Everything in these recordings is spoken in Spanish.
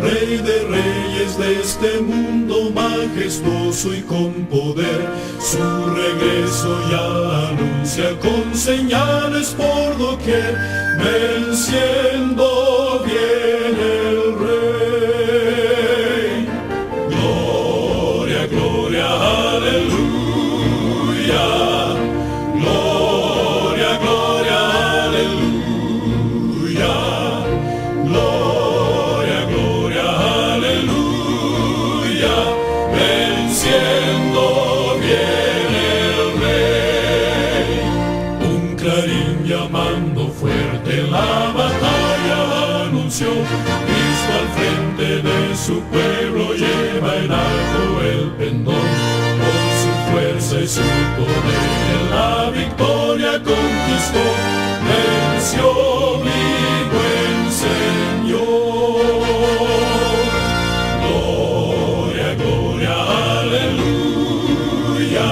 Rey de reyes de este mundo majestuoso y con poder. Su regreso ya anuncia con señales por doquier, venciendo viene el Rey. Gloria, gloria, aleluya. Gloria, gloria, aleluya. Gloria, gloria, aleluya. Venciendo viene el Rey. Un clarín llamando fuerte la batalla anunció. Cristo al frente de su pueblo lleva en alto el pendón. Con su fuerza y su poder la victoria conquistó. Venció mi buen Señor. Gloria, gloria, aleluya.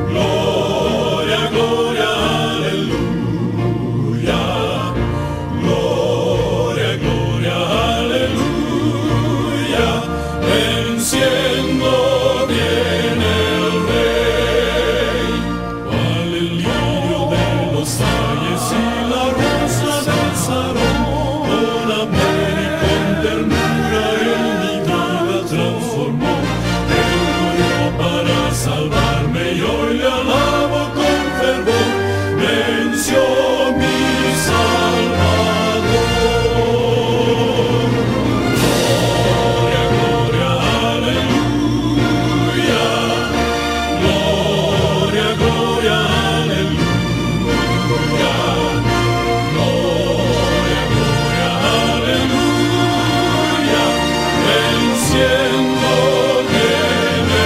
Gloria, gloria, aleluya. Gloria, gloria, aleluya. Venciendo viene el Rey. Cual el lirio de los valles y la rosa del Sarón, con amor y con ternura en mi vida transformó. Él murió para salvarme y hoy le alabo con fervor. Venció mi Salvador. Gloria, gloria, aleluya. Gloria, gloria, aleluya. Gloria, gloria, aleluya. Venciendo viene el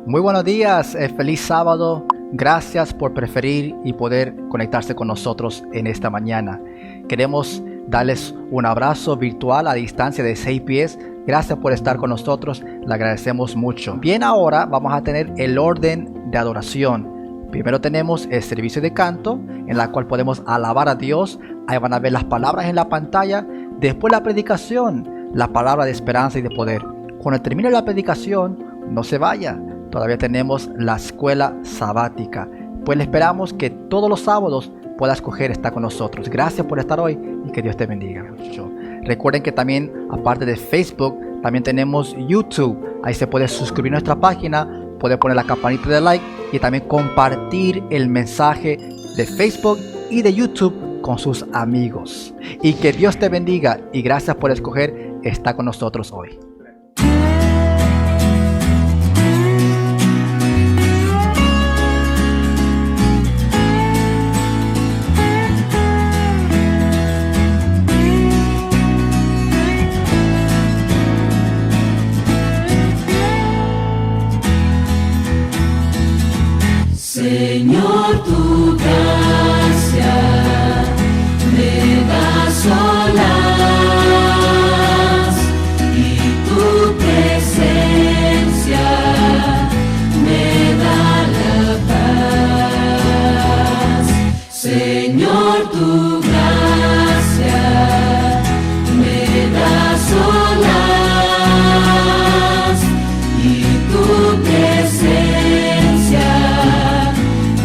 Muy buenos días, feliz sábado. Gracias por preferir y poder conectarse con nosotros en esta mañana. Queremos darles un abrazo virtual a distancia de 6 pies. Gracias por estar con nosotros, le agradecemos mucho. Bien, ahora vamos a tener el orden de adoración. Primero tenemos el servicio de canto, en la cual podemos alabar a Dios. Ahí van a ver las palabras en la pantalla. Después la predicación, la palabra de esperanza y de poder. Cuando termine la predicación, no se vaya. Todavía tenemos la escuela sabática. Pues le esperamos que todos los sábados pueda escoger estar con nosotros. Gracias por estar hoy y que Dios te bendiga. Recuerden que también, aparte de Facebook, también tenemos YouTube. Ahí se puede suscribir a nuestra página, puede poner la campanita de like y también compartir el mensaje de Facebook y de YouTube con sus amigos. Y que Dios te bendiga y gracias por escoger estar con nosotros hoy. Señor, tu gracia me da solas y tu presencia me da la paz. Señor, tu gracia me da solas y tu presencia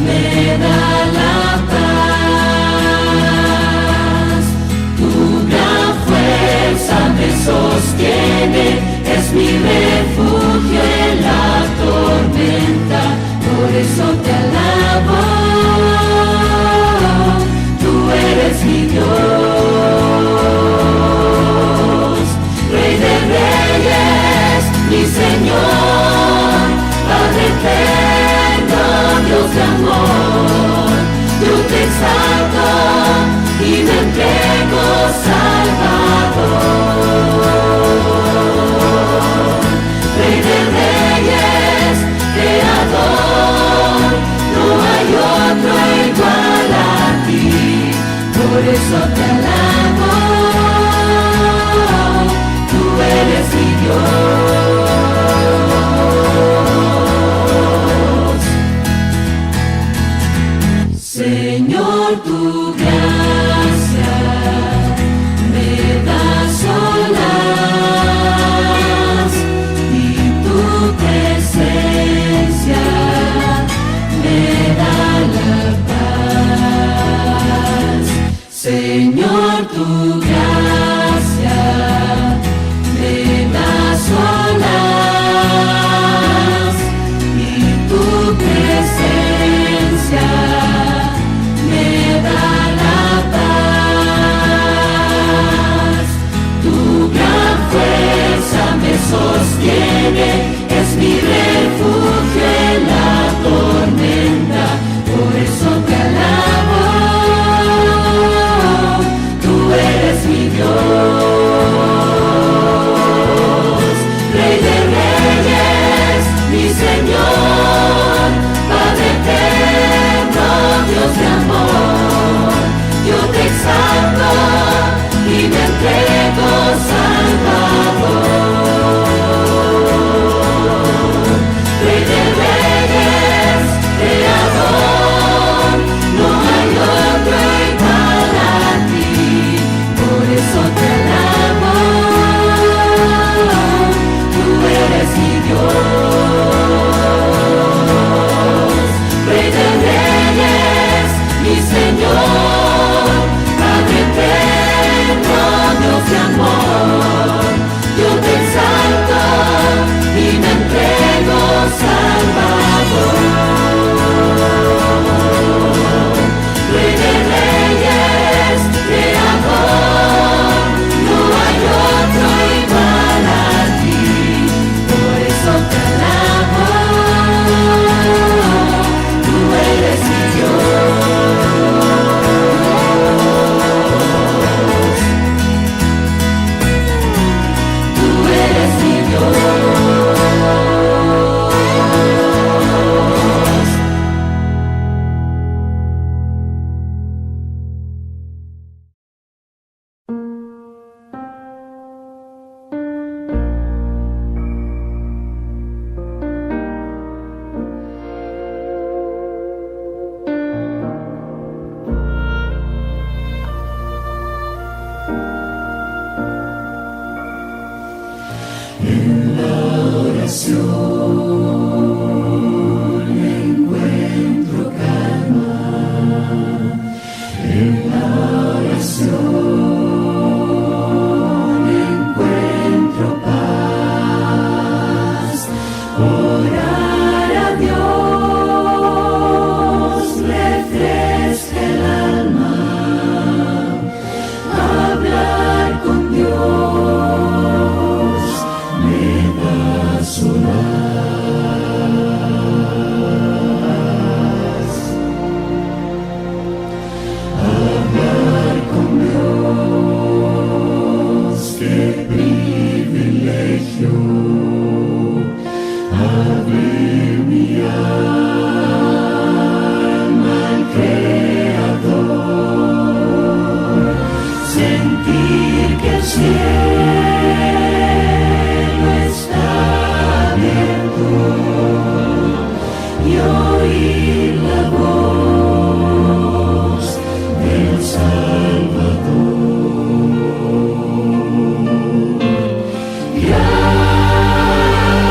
me da la paz. Tu gran fuerza me sostiene, es mi refugio en la tormenta. Por eso te alabo, tú eres mi Dios. Rey de reyes, mi Señor, Padre eterno, Dios de amor, yo te exalto y me entrego, Salvador. En la oración encuentro calma. En la oración encuentro paz. Orar a Dios refresca el alma. Hablar con Dios me da solas. Hablar con Dios, qué privilegio. Abre mi alma al Creador. Sentir que el cielo está abierto y oír la voz del Salvador.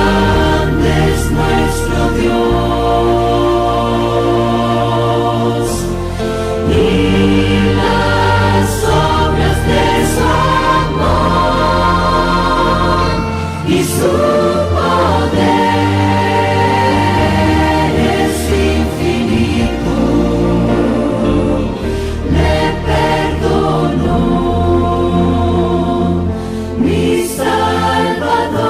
Grande es nuestro Dios y las obras de su amor y su poder es infinito. Le perdonó mi Salvador.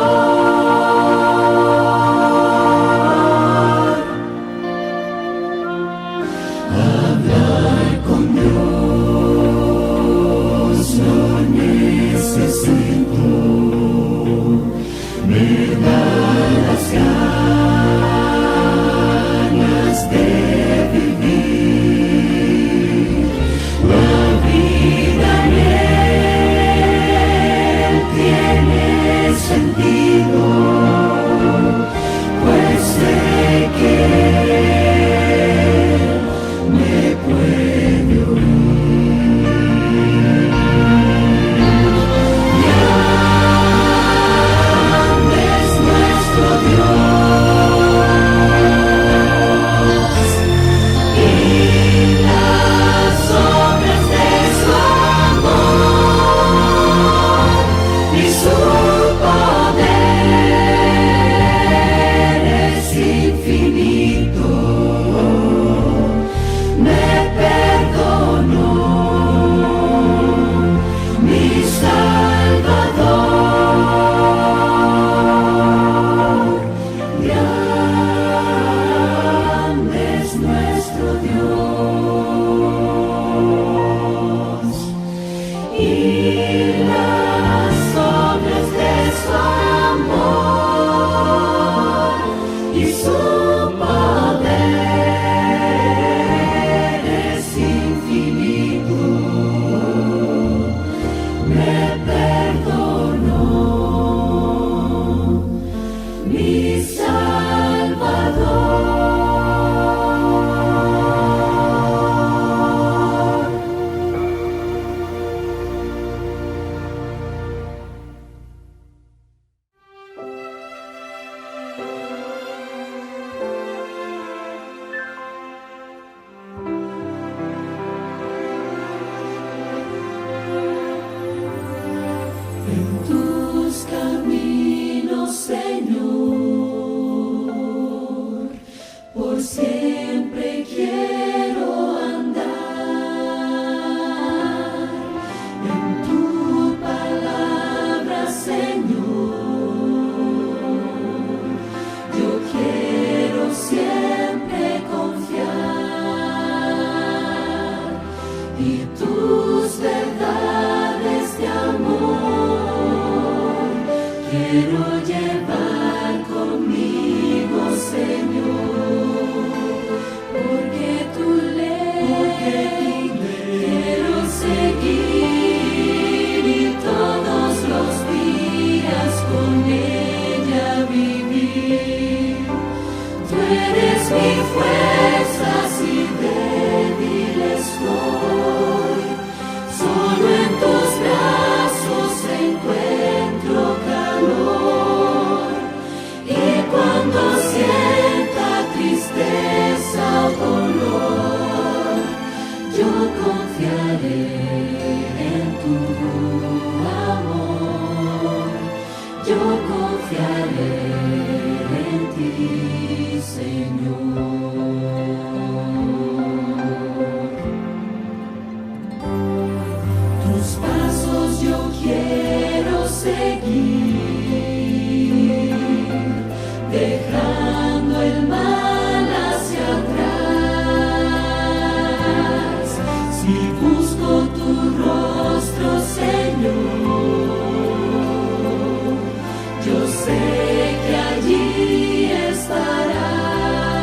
Hablar con Dios no necesito. Me da las ganas de vivir. La vida en él tiene sentido, pues sé que él me puede oír. Grande es nuestro Dios y las obras de su amor y su poder es infinito. Me perdonó mi Salvador. Grande es nuestro Dios y las obras de su amor y su poder es infinito. Me perdonó mi Salvador. En tus caminos, Señor, por siempre quiero andar. En tu palabra, Señor, yo quiero siempre confiar y tus verdades de amor quiero llevar conmigo, Señor, porque tu ley quiero seguir y todos los días con ella vivir. Tú eres mi fuerza, si débil estoy, solo en tus brazos encuentro calor. confiaré en ti, Señor. Tus pasos yo quiero seguir, dejando el mal hacia atrás. Si busco tu rostro, Señor, yo sé que allí estarás.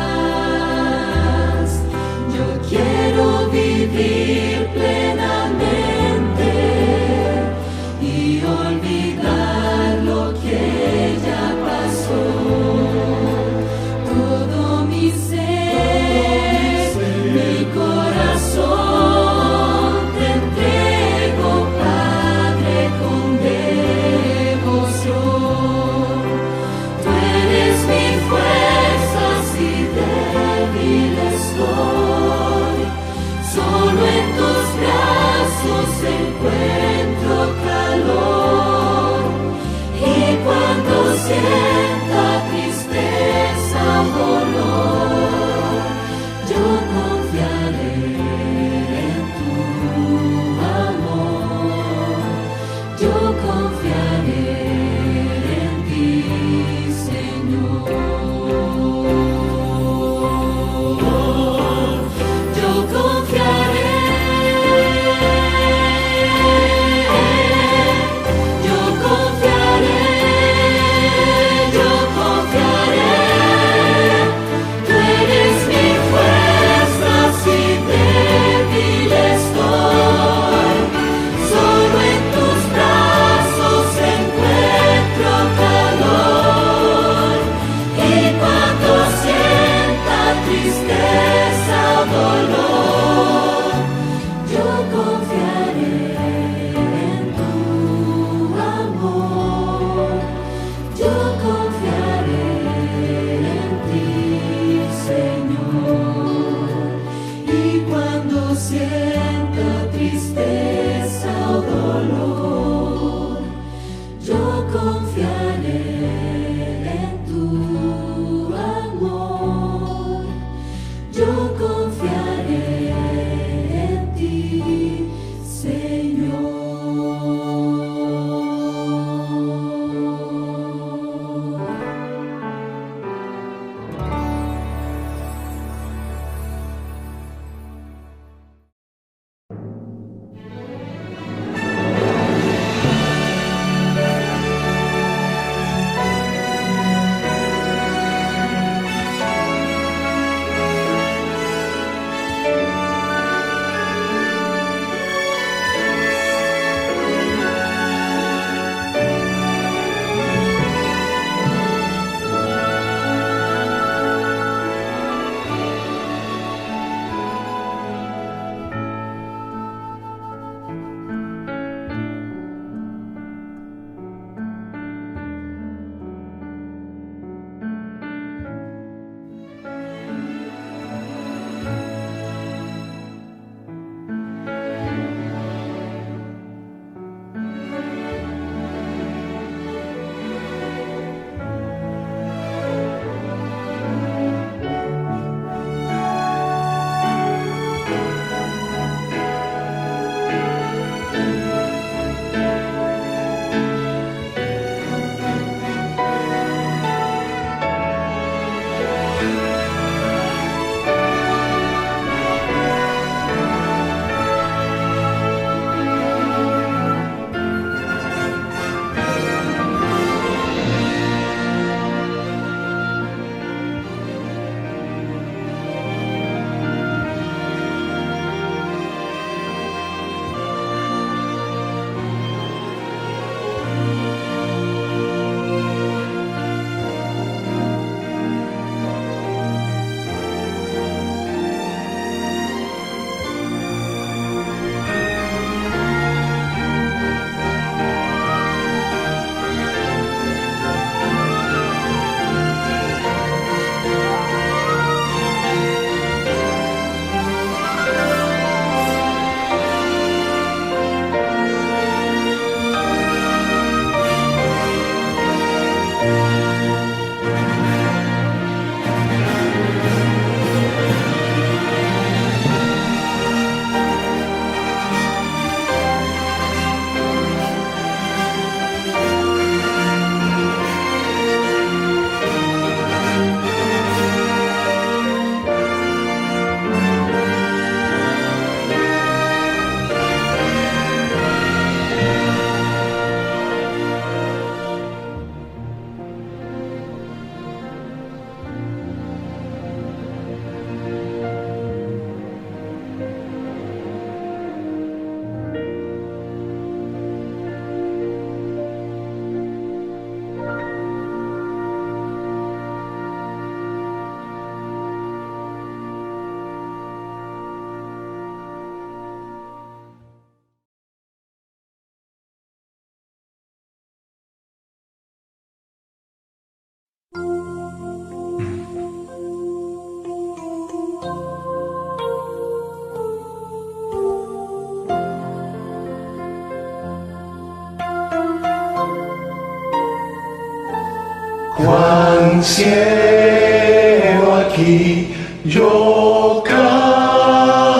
cuán ciego aquí yo caminé,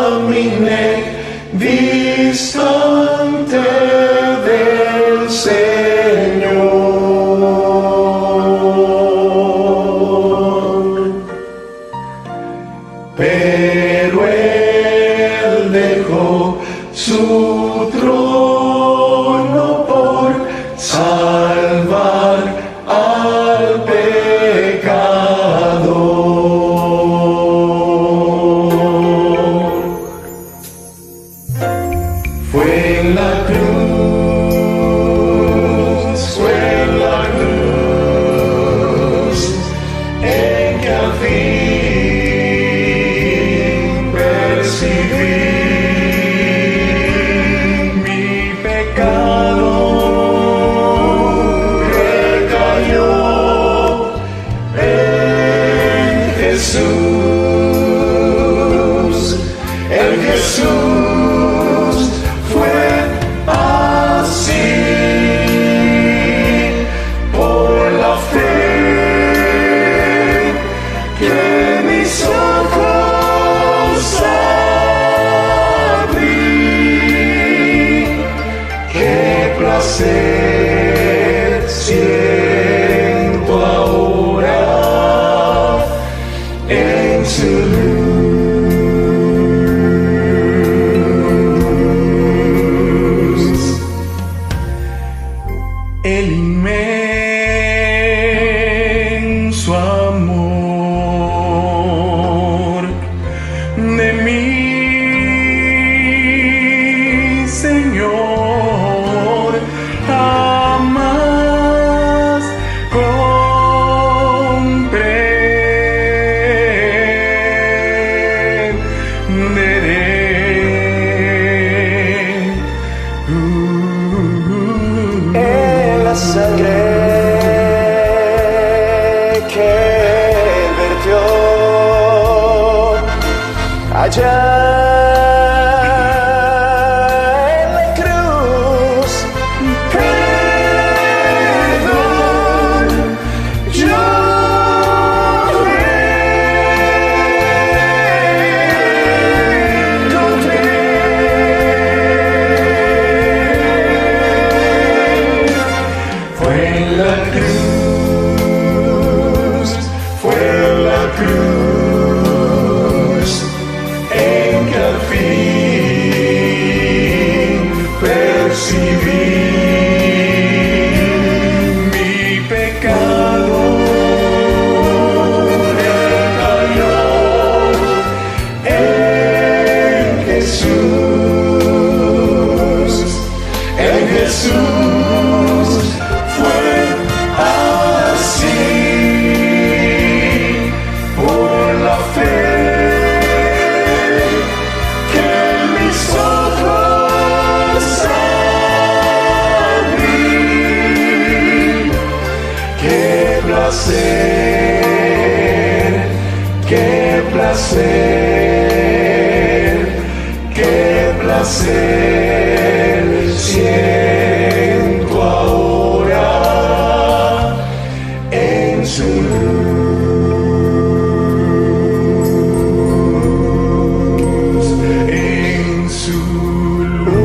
distante del Señor. Pero Él dejó su trono por salvar al pecador. Fue en la cruz, en que al fin percibí mi pecado, recayó en Jesús. El Jesús fue así por la fe que mis ojos abrí. Qué placer siento ahora en su luz. El inmenso amor de mi Señor jamás comprenderé. En la sangre que Él vertió allá en la cruz, perdón yo encontré. Fue en la cruz, en que al fin percibí mi pecado, recayó en Jesús. En Jesús fue así por la fe que mis ojos abrí. Qué placer, qué placer, qué placer siento ahora en su luz, en su luz.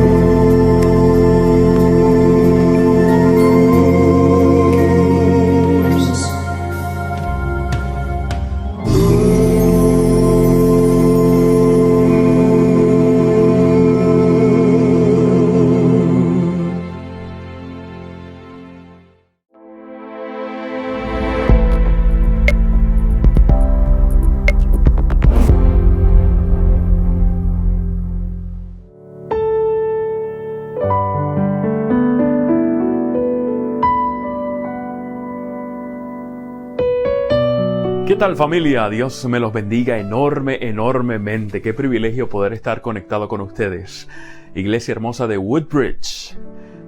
¿Qué tal, familia? Dios me los bendiga enormemente. Qué privilegio poder estar conectado con ustedes. Iglesia hermosa de Woodbridge.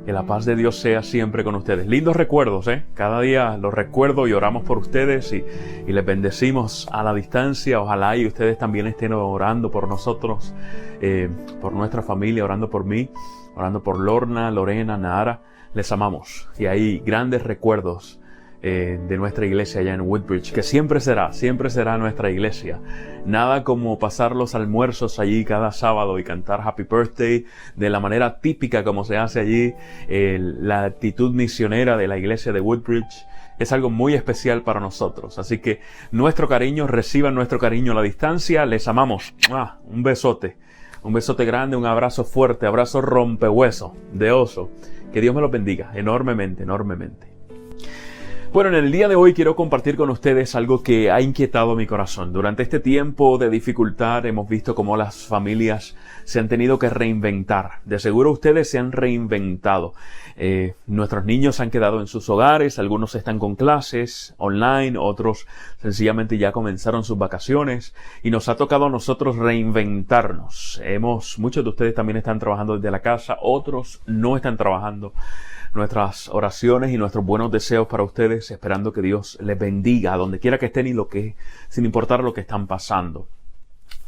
Que la paz de Dios sea siempre con ustedes. Lindos recuerdos, ¿eh? Cada día los recuerdo y oramos por ustedes y les bendecimos a la distancia. Ojalá y ustedes también estén orando por nosotros, por nuestra familia, orando por mí, orando por Lorna, Lorena, Nahara. Les amamos y hay grandes recuerdos de nuestra iglesia allá en Woodbridge, que siempre será nuestra iglesia. Nada como pasar los almuerzos allí cada sábado y cantar Happy Birthday de la manera típica como se hace allí. La actitud misionera de la iglesia de Woodbridge es algo muy especial para nosotros. Así que nuestro cariño, reciban nuestro cariño a la distancia. Les amamos. Un besote grande, un abrazo fuerte, abrazo rompehueso de oso. Que Dios me los bendiga enormemente. Bueno, en el día de hoy quiero compartir con ustedes algo que ha inquietado mi corazón. Durante este tiempo de dificultad hemos visto cómo las familias se han tenido que reinventar. De seguro ustedes se han reinventado. Nuestros niños han quedado en sus hogares, algunos están con clases online, otros sencillamente ya comenzaron sus vacaciones y nos ha tocado a nosotros reinventarnos. Muchos de ustedes también están trabajando desde la casa, otros no están trabajando. Nuestras oraciones y nuestros buenos deseos para ustedes, esperando que Dios les bendiga a donde quiera que estén sin importar lo que están pasando.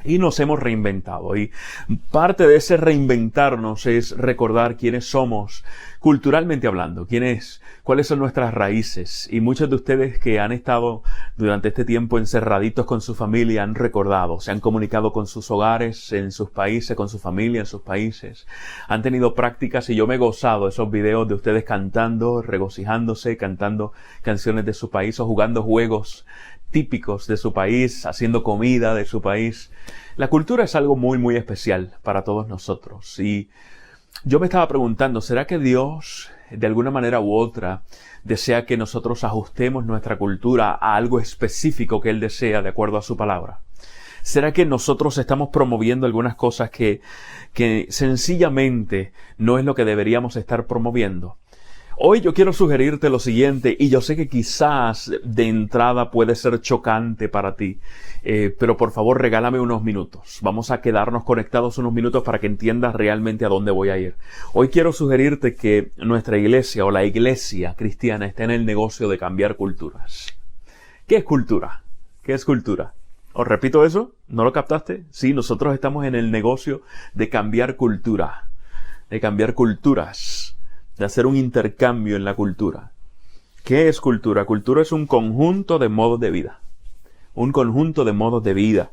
Y nos hemos reinventado, y parte de ese reinventarnos es recordar quiénes somos culturalmente hablando, cuáles son nuestras raíces. Y muchos de ustedes que han estado durante este tiempo encerraditos con su familia han recordado, se han comunicado con sus hogares, en sus países, con su familia en sus países. Han tenido prácticas y yo me he gozado esos videos de ustedes cantando, regocijándose, cantando canciones de su país o jugando juegos típicos de su país, haciendo comida de su país. La cultura es algo muy especial para todos nosotros. Y yo me estaba preguntando, ¿será que Dios, de alguna manera u otra, desea que nosotros ajustemos nuestra cultura a algo específico que Él desea de acuerdo a su palabra? ¿Será que nosotros estamos promoviendo algunas cosas que sencillamente no es lo que deberíamos estar promoviendo? Hoy yo quiero sugerirte lo siguiente, y yo sé que quizás de entrada puede ser chocante para ti, pero por favor regálame unos minutos. Vamos a quedarnos conectados unos minutos para que entiendas realmente a dónde voy a ir. Hoy quiero sugerirte que nuestra iglesia o la iglesia cristiana está en el negocio de cambiar culturas. ¿Qué es cultura? ¿Qué es cultura? ¿Os repito eso? ¿No lo captaste? Sí, nosotros estamos en el negocio de cambiar cultura, de cambiar culturas, de hacer un intercambio en la cultura. ¿Qué es cultura? Cultura es un conjunto de modos de vida. Un conjunto de modos de vida,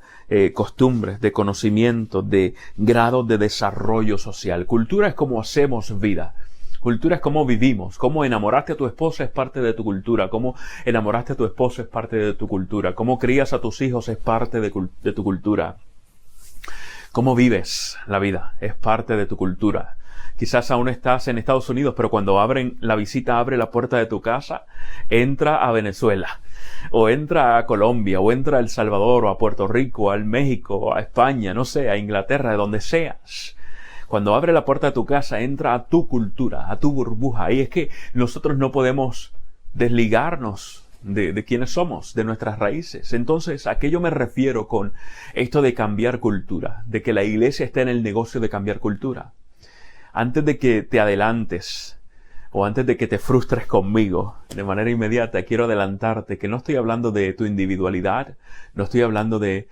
costumbres, de conocimiento, de grados de desarrollo social. Cultura es cómo hacemos vida. Cultura es cómo vivimos. Cómo enamoraste a tu esposa es parte de tu cultura. Cómo enamoraste a tu esposo es parte de tu cultura. Cómo crías a tus hijos es parte de tu cultura. Cómo vives la vida es parte de tu cultura. Quizás aún estás en Estados Unidos, pero cuando la visita abre la puerta de tu casa, entra a Venezuela, o entra a Colombia, o entra a El Salvador, o a Puerto Rico, a México, a España, no sé, a Inglaterra, de donde seas. Cuando abre la puerta de tu casa, entra a tu cultura, a tu burbuja. Y es que nosotros no podemos desligarnos de quiénes somos, de nuestras raíces. Entonces, ¿a qué yo me refiero con esto de cambiar cultura? De que la iglesia está en el negocio de cambiar cultura. Antes de que te adelantes o antes de que te frustres conmigo de manera inmediata, quiero adelantarte que no estoy hablando de tu individualidad, no estoy hablando de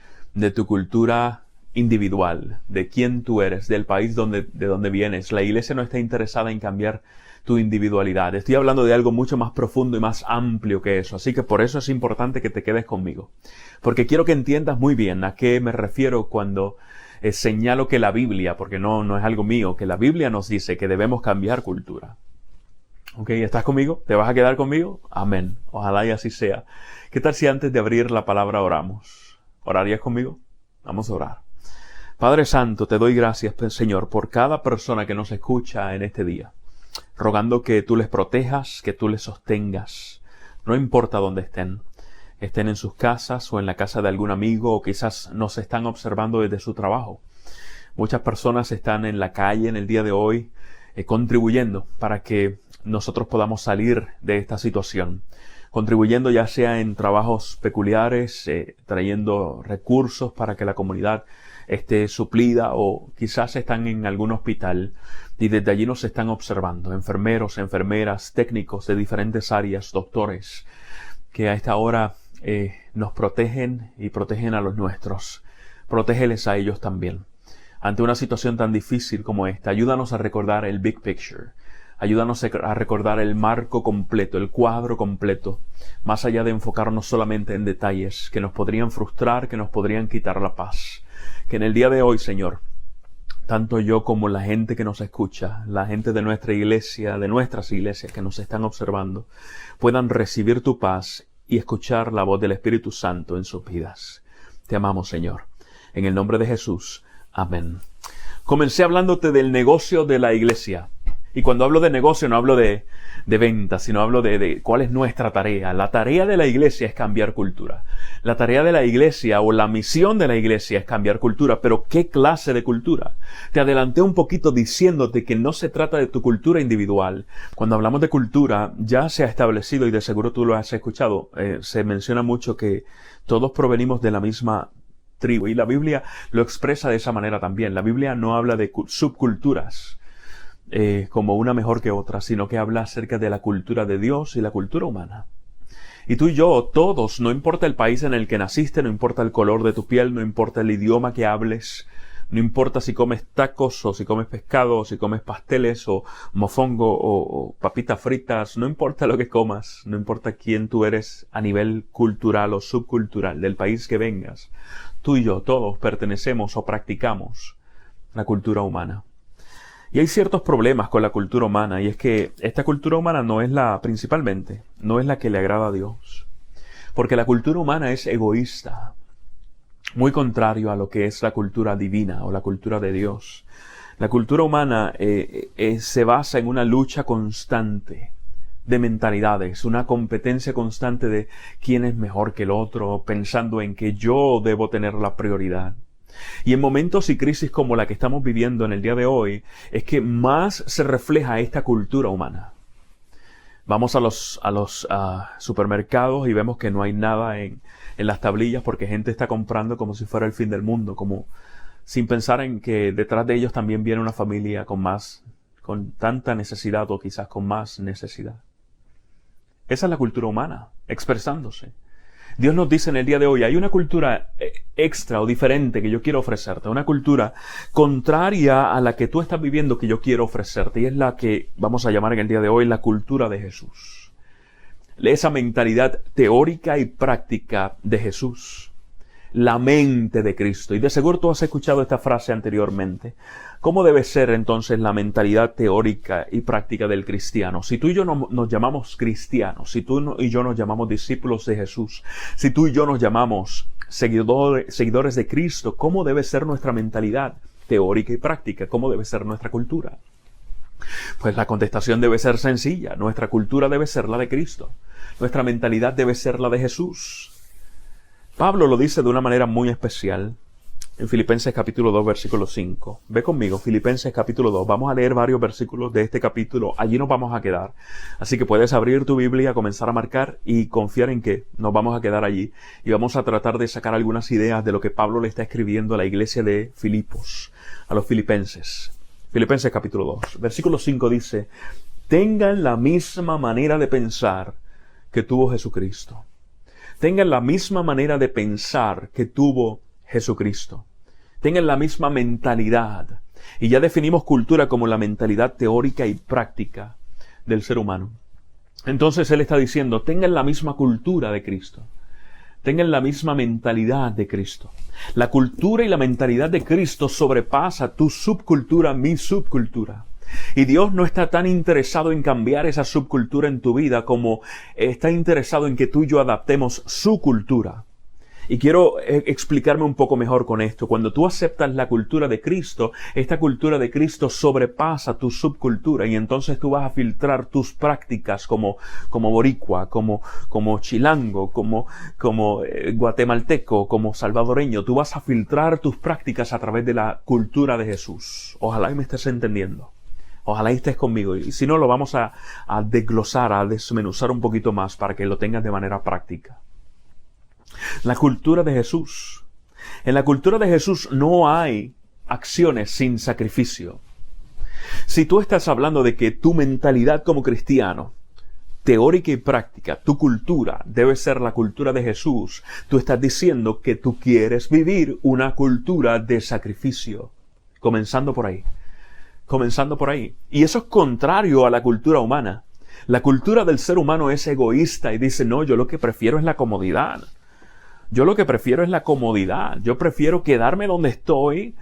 tu cultura individual, de quién tú eres, del país de donde vienes. La iglesia no está interesada en cambiar tu individualidad. Estoy hablando de algo mucho más profundo y más amplio que eso. Así que por eso es importante que te quedes conmigo. Porque quiero que entiendas muy bien a qué me refiero cuando señalo que la Biblia, porque no es algo mío, que la Biblia nos dice que debemos cambiar cultura. ¿Ok? ¿Estás conmigo? ¿Te vas a quedar conmigo? Amén. Ojalá y así sea. ¿Qué tal si antes de abrir la palabra oramos? ¿Orarías conmigo? Vamos a orar. Padre Santo, te doy gracias, Señor, por cada persona que nos escucha en este día, rogando que tú les protejas, que tú les sostengas, no importa dónde estén en sus casas o en la casa de algún amigo, o quizás nos están observando desde su trabajo. Muchas personas están en la calle en el día de hoy contribuyendo para que nosotros podamos salir de esta situación, contribuyendo ya sea en trabajos peculiares, trayendo recursos para que la comunidad esté suplida, o quizás están en algún hospital y desde allí nos están observando, enfermeros, enfermeras, técnicos de diferentes áreas, doctores, que a esta hora nos protegen y protegen a los nuestros. Protégeles a ellos también. Ante una situación tan difícil como esta, ayúdanos a recordar el big picture. Ayúdanos a recordar el marco completo, el cuadro completo, más allá de enfocarnos solamente en detalles que nos podrían frustrar, que nos podrían quitar la paz. Que en el día de hoy, Señor, tanto yo como la gente que nos escucha, la gente de nuestra iglesia, de nuestras iglesias que nos están observando, puedan recibir tu paz y escuchar la voz del Espíritu Santo en sus vidas. Te amamos, Señor. En el nombre de Jesús. Amén. Comencé hablándote del negocio de la iglesia. Y cuando hablo de negocio no hablo de ventas, sino hablo de cuál es nuestra tarea. La tarea de la iglesia es cambiar cultura. La tarea de la iglesia o la misión de la iglesia es cambiar cultura. Pero ¿qué clase de cultura? Te adelanté un poquito diciéndote que no se trata de tu cultura individual. Cuando hablamos de cultura, ya se ha establecido, y de seguro tú lo has escuchado, se menciona mucho que todos provenimos de la misma tribu. Y la Biblia lo expresa de esa manera también. La Biblia no habla de subculturas como una mejor que otra, sino que habla acerca de la cultura de Dios y la cultura humana. Y tú y yo, todos, no importa el país en el que naciste, no importa el color de tu piel, no importa el idioma que hables, no importa si comes tacos o si comes pescado o si comes pasteles o mofongo o papitas fritas, no importa lo que comas, no importa quién tú eres a nivel cultural o subcultural del país que vengas, tú y yo, todos pertenecemos o practicamos la cultura humana. Y hay ciertos problemas con la cultura humana, y es que esta cultura humana no es la que le agrada a Dios. Porque la cultura humana es egoísta, muy contrario a lo que es la cultura divina o la cultura de Dios. La cultura humana se basa en una lucha constante de mentalidades, una competencia constante de quién es mejor que el otro, pensando en que yo debo tener la prioridad. Y en momentos y crisis como la que estamos viviendo en el día de hoy, es que más se refleja esta cultura humana. Vamos a los supermercados y vemos que no hay nada en las tablillas porque gente está comprando como si fuera el fin del mundo, como sin pensar en que detrás de ellos también viene una familia con tanta necesidad o quizás con más necesidad. Esa es la cultura humana, expresándose. Dios nos dice en el día de hoy, hay una cultura extra o diferente que yo quiero ofrecerte, una cultura contraria a la que tú estás viviendo que yo quiero ofrecerte, y es la que vamos a llamar en el día de hoy la cultura de Jesús. Esa mentalidad teórica y práctica de Jesús, la mente de Cristo. Y de seguro tú has escuchado esta frase anteriormente. ¿Cómo debe ser entonces la mentalidad teórica y práctica del cristiano? Si tú y yo nos llamamos cristianos, si tú y yo nos llamamos discípulos de Jesús, si tú y yo nos llamamos seguidores de Cristo, ¿cómo debe ser nuestra mentalidad teórica y práctica? ¿Cómo debe ser nuestra cultura? Pues la contestación debe ser sencilla. Nuestra cultura debe ser la de Cristo. Nuestra mentalidad debe ser la de Jesús. Pablo lo dice de una manera muy especial en Filipenses capítulo 2, versículo 5. Ve conmigo, Filipenses capítulo 2. Vamos a leer varios versículos de este capítulo. Allí nos vamos a quedar. Así que puedes abrir tu Biblia, comenzar a marcar y confiar en que nos vamos a quedar allí. Y vamos a tratar de sacar algunas ideas de lo que Pablo le está escribiendo a la iglesia de Filipos, a los filipenses. Filipenses capítulo 2, versículo 5 dice: tengan la misma manera de pensar que tuvo Jesucristo. Tengan la misma manera de pensar que tuvo Jesucristo. Tengan la misma mentalidad. Y ya definimos cultura como la mentalidad teórica y práctica del ser humano. Entonces él está diciendo, tengan la misma cultura de Cristo. Tengan la misma mentalidad de Cristo. La cultura y la mentalidad de Cristo sobrepasa tu subcultura, mi subcultura. Y Dios no está tan interesado en cambiar esa subcultura en tu vida como está interesado en que tú y yo adaptemos su cultura. Y quiero explicarme un poco mejor con esto. Cuando tú aceptas la cultura de Cristo, esta cultura de Cristo sobrepasa tu subcultura y entonces tú vas a filtrar tus prácticas como boricua, como chilango, como guatemalteco, como salvadoreño. Tú vas a filtrar tus prácticas a través de la cultura de Jesús. Ojalá y me estés entendiendo. Ojalá y estés conmigo. Y si no, lo vamos a desglosar, a desmenuzar un poquito más para que lo tengas de manera práctica. La cultura de Jesús. En la cultura de Jesús no hay acciones sin sacrificio. Si tú estás hablando de que tu mentalidad como cristiano, teórica y práctica, tu cultura debe ser la cultura de Jesús, tú estás diciendo que tú quieres vivir una cultura de sacrificio. Comenzando por ahí. Comenzando por ahí. Y eso es contrario a la cultura humana. La cultura del ser humano es egoísta y dice, no, yo lo que prefiero es la comodidad. Yo lo que prefiero es la comodidad. Yo prefiero quedarme donde estoy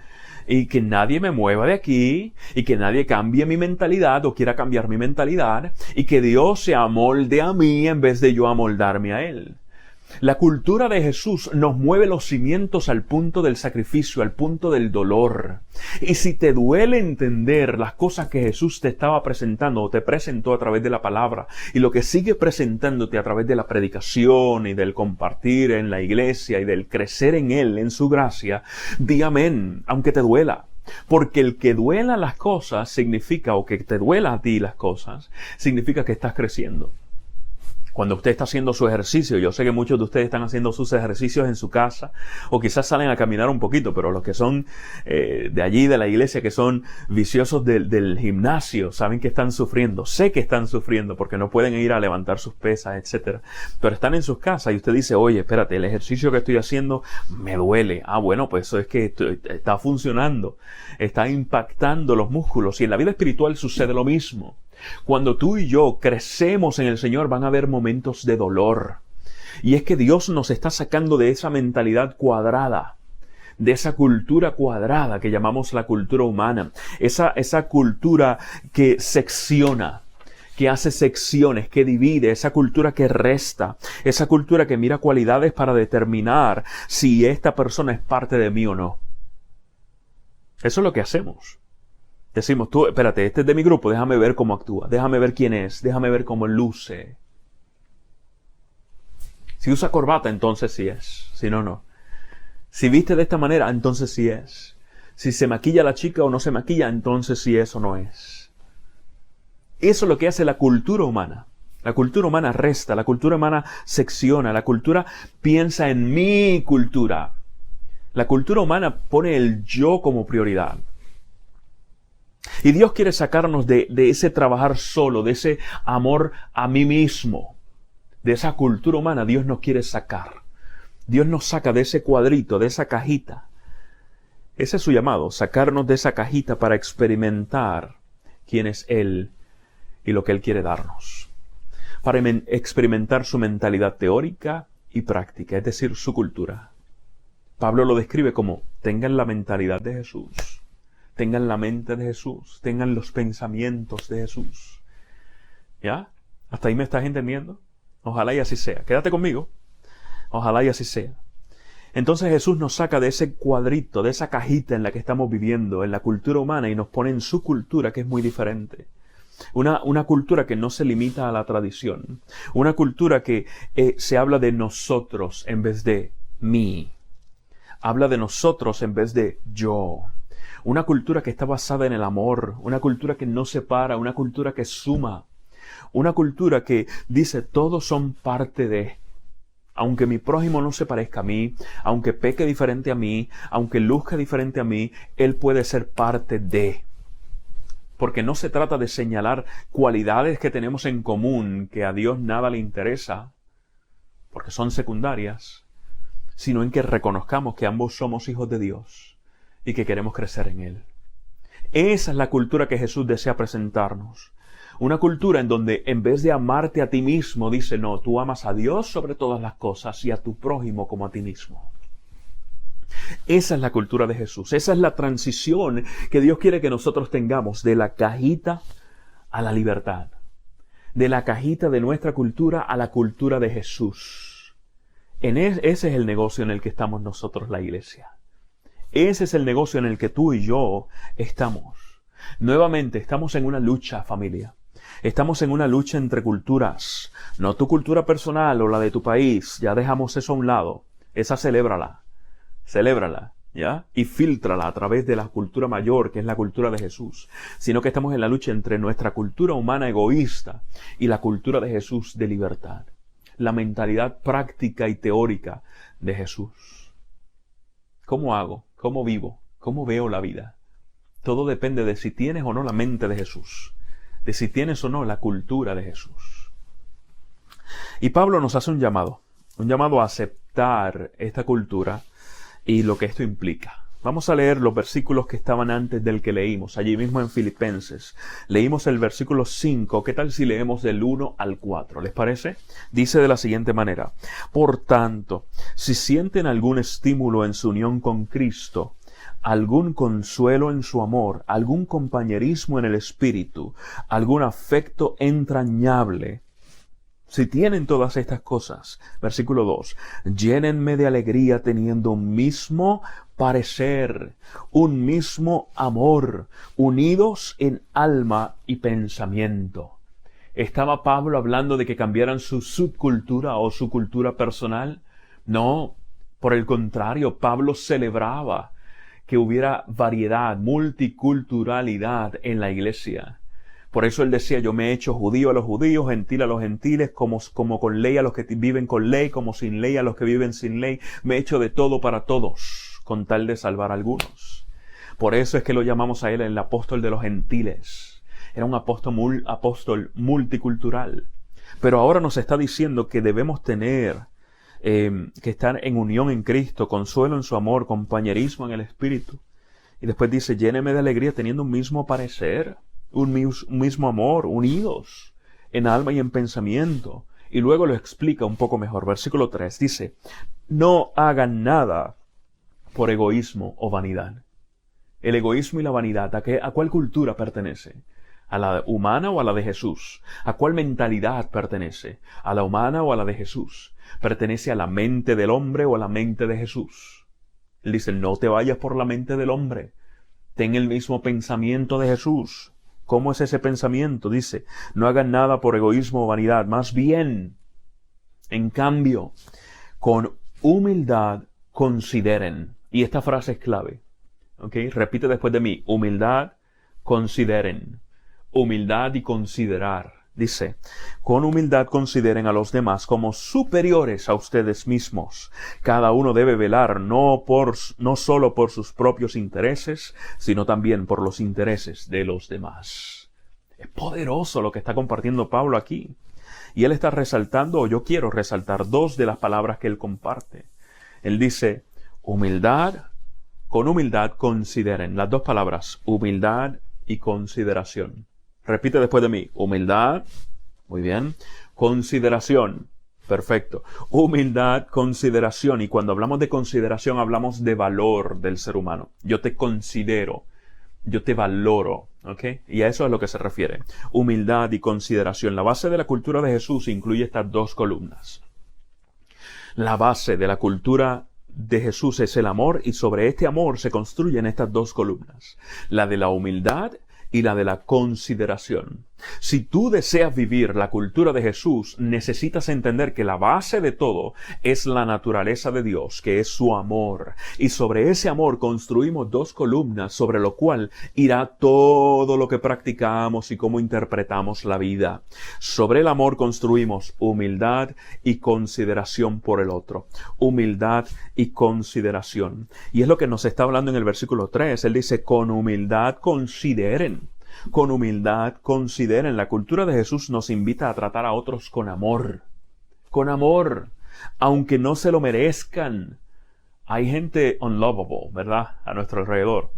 y que nadie me mueva de aquí y que nadie cambie mi mentalidad o quiera cambiar mi mentalidad y que Dios se amolde a mí en vez de yo amoldarme a Él. La cultura de Jesús nos mueve los cimientos al punto del sacrificio, al punto del dolor. Y si te duele entender las cosas que Jesús te estaba presentando o te presentó a través de la palabra y lo que sigue presentándote a través de la predicación y del compartir en la iglesia y del crecer en Él, en su gracia, di amén, aunque te duela. Porque el que duela las cosas significa, o que te duela a ti las cosas, significa que estás creciendo. Cuando usted está haciendo su ejercicio, yo sé que muchos de ustedes están haciendo sus ejercicios en su casa, o quizás salen a caminar un poquito, pero los que son de allí, de la iglesia, que son viciosos del gimnasio, saben que están sufriendo. Sé que están sufriendo porque no pueden ir a levantar sus pesas, etc. Pero están en sus casas y usted dice, oye, espérate, el ejercicio que estoy haciendo me duele. Ah, bueno, pues eso es que está funcionando, está impactando los músculos. Y en la vida espiritual sucede lo mismo. Cuando tú y yo crecemos en el Señor van a haber momentos de dolor. Y es que Dios nos está sacando de esa mentalidad cuadrada, de esa cultura cuadrada que llamamos la cultura humana. Esa cultura que secciona, que hace secciones, que divide, esa cultura que resta, esa cultura que mira cualidades para determinar si esta persona es parte de mí o no. Eso es lo que hacemos. Decimos, tú, espérate, este es de mi grupo, déjame ver cómo actúa, déjame ver quién es, déjame ver cómo luce. Si usa corbata, entonces sí es, si no, no. Si viste de esta manera, entonces sí es. Si se maquilla la chica o no se maquilla, entonces sí es o no es. Eso es lo que hace la cultura humana. La cultura humana resta, la cultura humana secciona, la cultura piensa en mi cultura. La cultura humana pone el yo como prioridad. Y Dios quiere sacarnos de ese trabajar solo, de ese amor a mí mismo, de esa cultura humana. Dios nos quiere sacar. Dios nos saca de ese cuadrito, de esa cajita. Ese es su llamado, sacarnos de esa cajita para experimentar quién es Él y lo que Él quiere darnos. Para experimentar su mentalidad teórica y práctica, es decir, su cultura. Pablo lo describe como, tengan la mentalidad de Jesús. Tengan la mente de Jesús, tengan los pensamientos de Jesús. ¿Ya? ¿Hasta ahí me estás entendiendo? Ojalá y así sea. Quédate conmigo. Ojalá y así sea. Entonces Jesús nos saca de ese cuadrito, de esa cajita en la que estamos viviendo, en la cultura humana, y nos pone en su cultura, que es muy diferente. Una cultura que no se limita a la tradición. Una cultura que se habla de nosotros en vez de mí. Habla de nosotros en vez de yo. Una cultura que está basada en el amor, una cultura que no separa, una cultura que suma, una cultura que dice todos son parte de, aunque mi prójimo no se parezca a mí, aunque peque diferente a mí, aunque luzca diferente a mí, él puede ser parte de. Porque no se trata de señalar cualidades que tenemos en común, que a Dios nada le interesa, porque son secundarias, sino en que reconozcamos que ambos somos hijos de Dios. Y que queremos crecer en Él. Esa es la cultura que Jesús desea presentarnos. Una cultura en donde en vez de amarte a ti mismo, dice, no, tú amas a Dios sobre todas las cosas y a tu prójimo como a ti mismo. Esa es la cultura de Jesús. Esa es la transición que Dios quiere que nosotros tengamos de la cajita a la libertad. De la cajita de nuestra cultura a la cultura de Jesús. Ese es el negocio en el que estamos nosotros, la iglesia. Ese es el negocio en el que tú y yo estamos. Nuevamente, estamos en una lucha, familia. Estamos en una lucha entre culturas. No tu cultura personal o la de tu país. Ya dejamos eso a un lado. Esa celébrala. Celébrala, ¿ya? Y fíltrala a través de la cultura mayor, que es la cultura de Jesús. Sino que estamos en la lucha entre nuestra cultura humana egoísta y la cultura de Jesús de libertad. La mentalidad práctica y teórica de Jesús. ¿Cómo hago? ¿Cómo vivo? ¿Cómo veo la vida? Todo depende de si tienes o no la mente de Jesús, de si tienes o no la cultura de Jesús. Y Pablo nos hace un llamado a aceptar esta cultura y lo que esto implica. Vamos a leer los versículos que estaban antes del que leímos, allí mismo en Filipenses. Leímos el versículo 5, ¿qué tal si leemos del 1 al 4? ¿Les parece? Dice de la siguiente manera: Por tanto, si sienten algún estímulo en su unión con Cristo, algún consuelo en su amor, algún compañerismo en el espíritu, algún afecto entrañable, si tienen todas estas cosas, versículo 2, llénenme de alegría teniendo un mismo parecer, un mismo amor, unidos en alma y pensamiento. ¿Estaba Pablo hablando de que cambiaran su subcultura o su cultura personal? No, por el contrario, Pablo celebraba que hubiera variedad, multiculturalidad en la iglesia. Por eso él decía, yo me he hecho judío a los judíos, gentil a los gentiles, como con ley a los que viven con ley, como sin ley a los que viven sin ley. Me he hecho de todo para todos, con tal de salvar a algunos. Por eso es que lo llamamos a él el apóstol de los gentiles. Era un apóstol multicultural. Pero ahora nos está diciendo que debemos tener, que estar en unión en Cristo, consuelo en su amor, compañerismo en el Espíritu. Y después dice, lléneme de alegría teniendo un mismo parecer, un mismo amor, unidos en alma y en pensamiento. Y luego lo explica un poco mejor. Versículo 3 dice, no hagan nada por egoísmo o vanidad. El egoísmo y la vanidad, ¿a cuál cultura pertenece? ¿A la humana o a la de Jesús? ¿A cuál mentalidad pertenece? ¿A la humana o a la de Jesús? ¿Pertenece a la mente del hombre o a la mente de Jesús? Él dice, no te vayas por la mente del hombre. Ten el mismo pensamiento de Jesús. ¿Cómo es ese pensamiento? Dice, no hagan nada por egoísmo o vanidad, más bien, en cambio, con humildad consideren. Y esta frase es clave. ¿Ok? Repite después de mí, humildad, consideren. Humildad y considerar. Dice, con humildad consideren a los demás como superiores a ustedes mismos. Cada uno debe velar no solo por sus propios intereses, sino también por los intereses de los demás. Es poderoso lo que está compartiendo Pablo aquí. Y él está resaltando, o yo quiero resaltar, dos de las palabras que él comparte. Él dice, humildad, con humildad consideren. Las dos palabras, humildad y consideración. Repite después de mí. Humildad. Muy bien. Consideración. Perfecto. Humildad, consideración. Y cuando hablamos de consideración, hablamos de valor del ser humano. Yo te considero. Yo te valoro. ¿Ok? Y a eso es a lo que se refiere. Humildad y consideración. La base de la cultura de Jesús incluye estas dos columnas. La base de la cultura de Jesús es el amor, y sobre este amor se construyen estas dos columnas. La de la humildad y la de la consideración. Si tú deseas vivir la cultura de Jesús, necesitas entender que la base de todo es la naturaleza de Dios, que es su amor. Y sobre ese amor construimos dos columnas sobre lo cual irá todo lo que practicamos y cómo interpretamos la vida. Sobre el amor construimos humildad y consideración por el otro. Humildad y consideración. Y es lo que nos está hablando en el versículo 3. Él dice, con humildad consideren. Con humildad consideren. La cultura de Jesús nos invita a tratar a otros con amor. Con amor. Aunque no se lo merezcan. Hay gente unlovable, ¿verdad? A nuestro alrededor.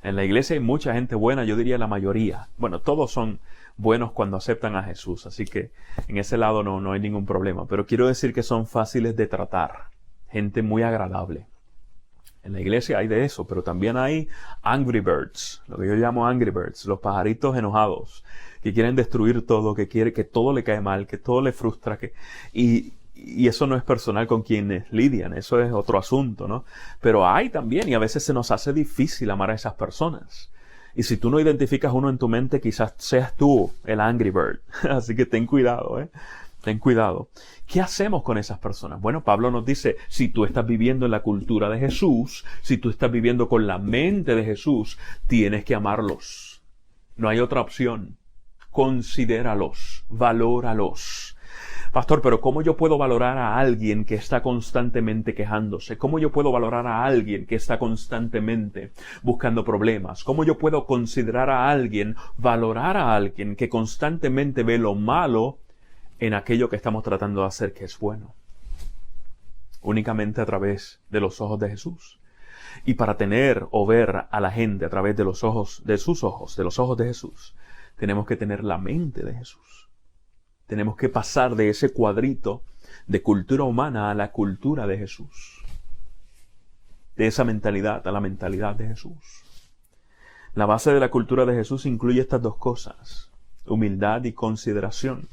En la iglesia hay mucha gente buena, yo diría la mayoría. Bueno, todos son buenos cuando aceptan a Jesús. Así que en ese lado no hay ningún problema. Pero quiero decir que son fáciles de tratar. Gente muy agradable. En la iglesia hay de eso, pero también hay angry birds, lo que yo llamo angry birds, los pajaritos enojados, que quieren destruir todo, que todo le cae mal, que todo le frustra, y eso no es personal con quienes lidian, eso es otro asunto, ¿no? Pero hay también, y a veces se nos hace difícil amar a esas personas. Y si tú no identificas uno en tu mente, quizás seas tú el angry bird. Así que ten cuidado, Ten cuidado. ¿Qué hacemos con esas personas? Bueno, Pablo nos dice, si tú estás viviendo en la cultura de Jesús, si tú estás viviendo con la mente de Jesús, tienes que amarlos. No hay otra opción. Considéralos, valóralos. Pastor, pero ¿cómo yo puedo valorar a alguien que está constantemente quejándose? ¿Cómo yo puedo valorar a alguien que está constantemente buscando problemas? ¿Cómo yo puedo considerar a alguien, valorar a alguien que constantemente ve lo malo en aquello que estamos tratando de hacer que es bueno? Únicamente a través de los ojos de Jesús. Y para tener o ver a la gente a través de los ojos, de sus ojos, de los ojos de Jesús, tenemos que tener la mente de Jesús. Tenemos que pasar de ese cuadrito de cultura humana a la cultura de Jesús. De esa mentalidad a la mentalidad de Jesús. La base de la cultura de Jesús incluye estas dos cosas: humildad y consideración.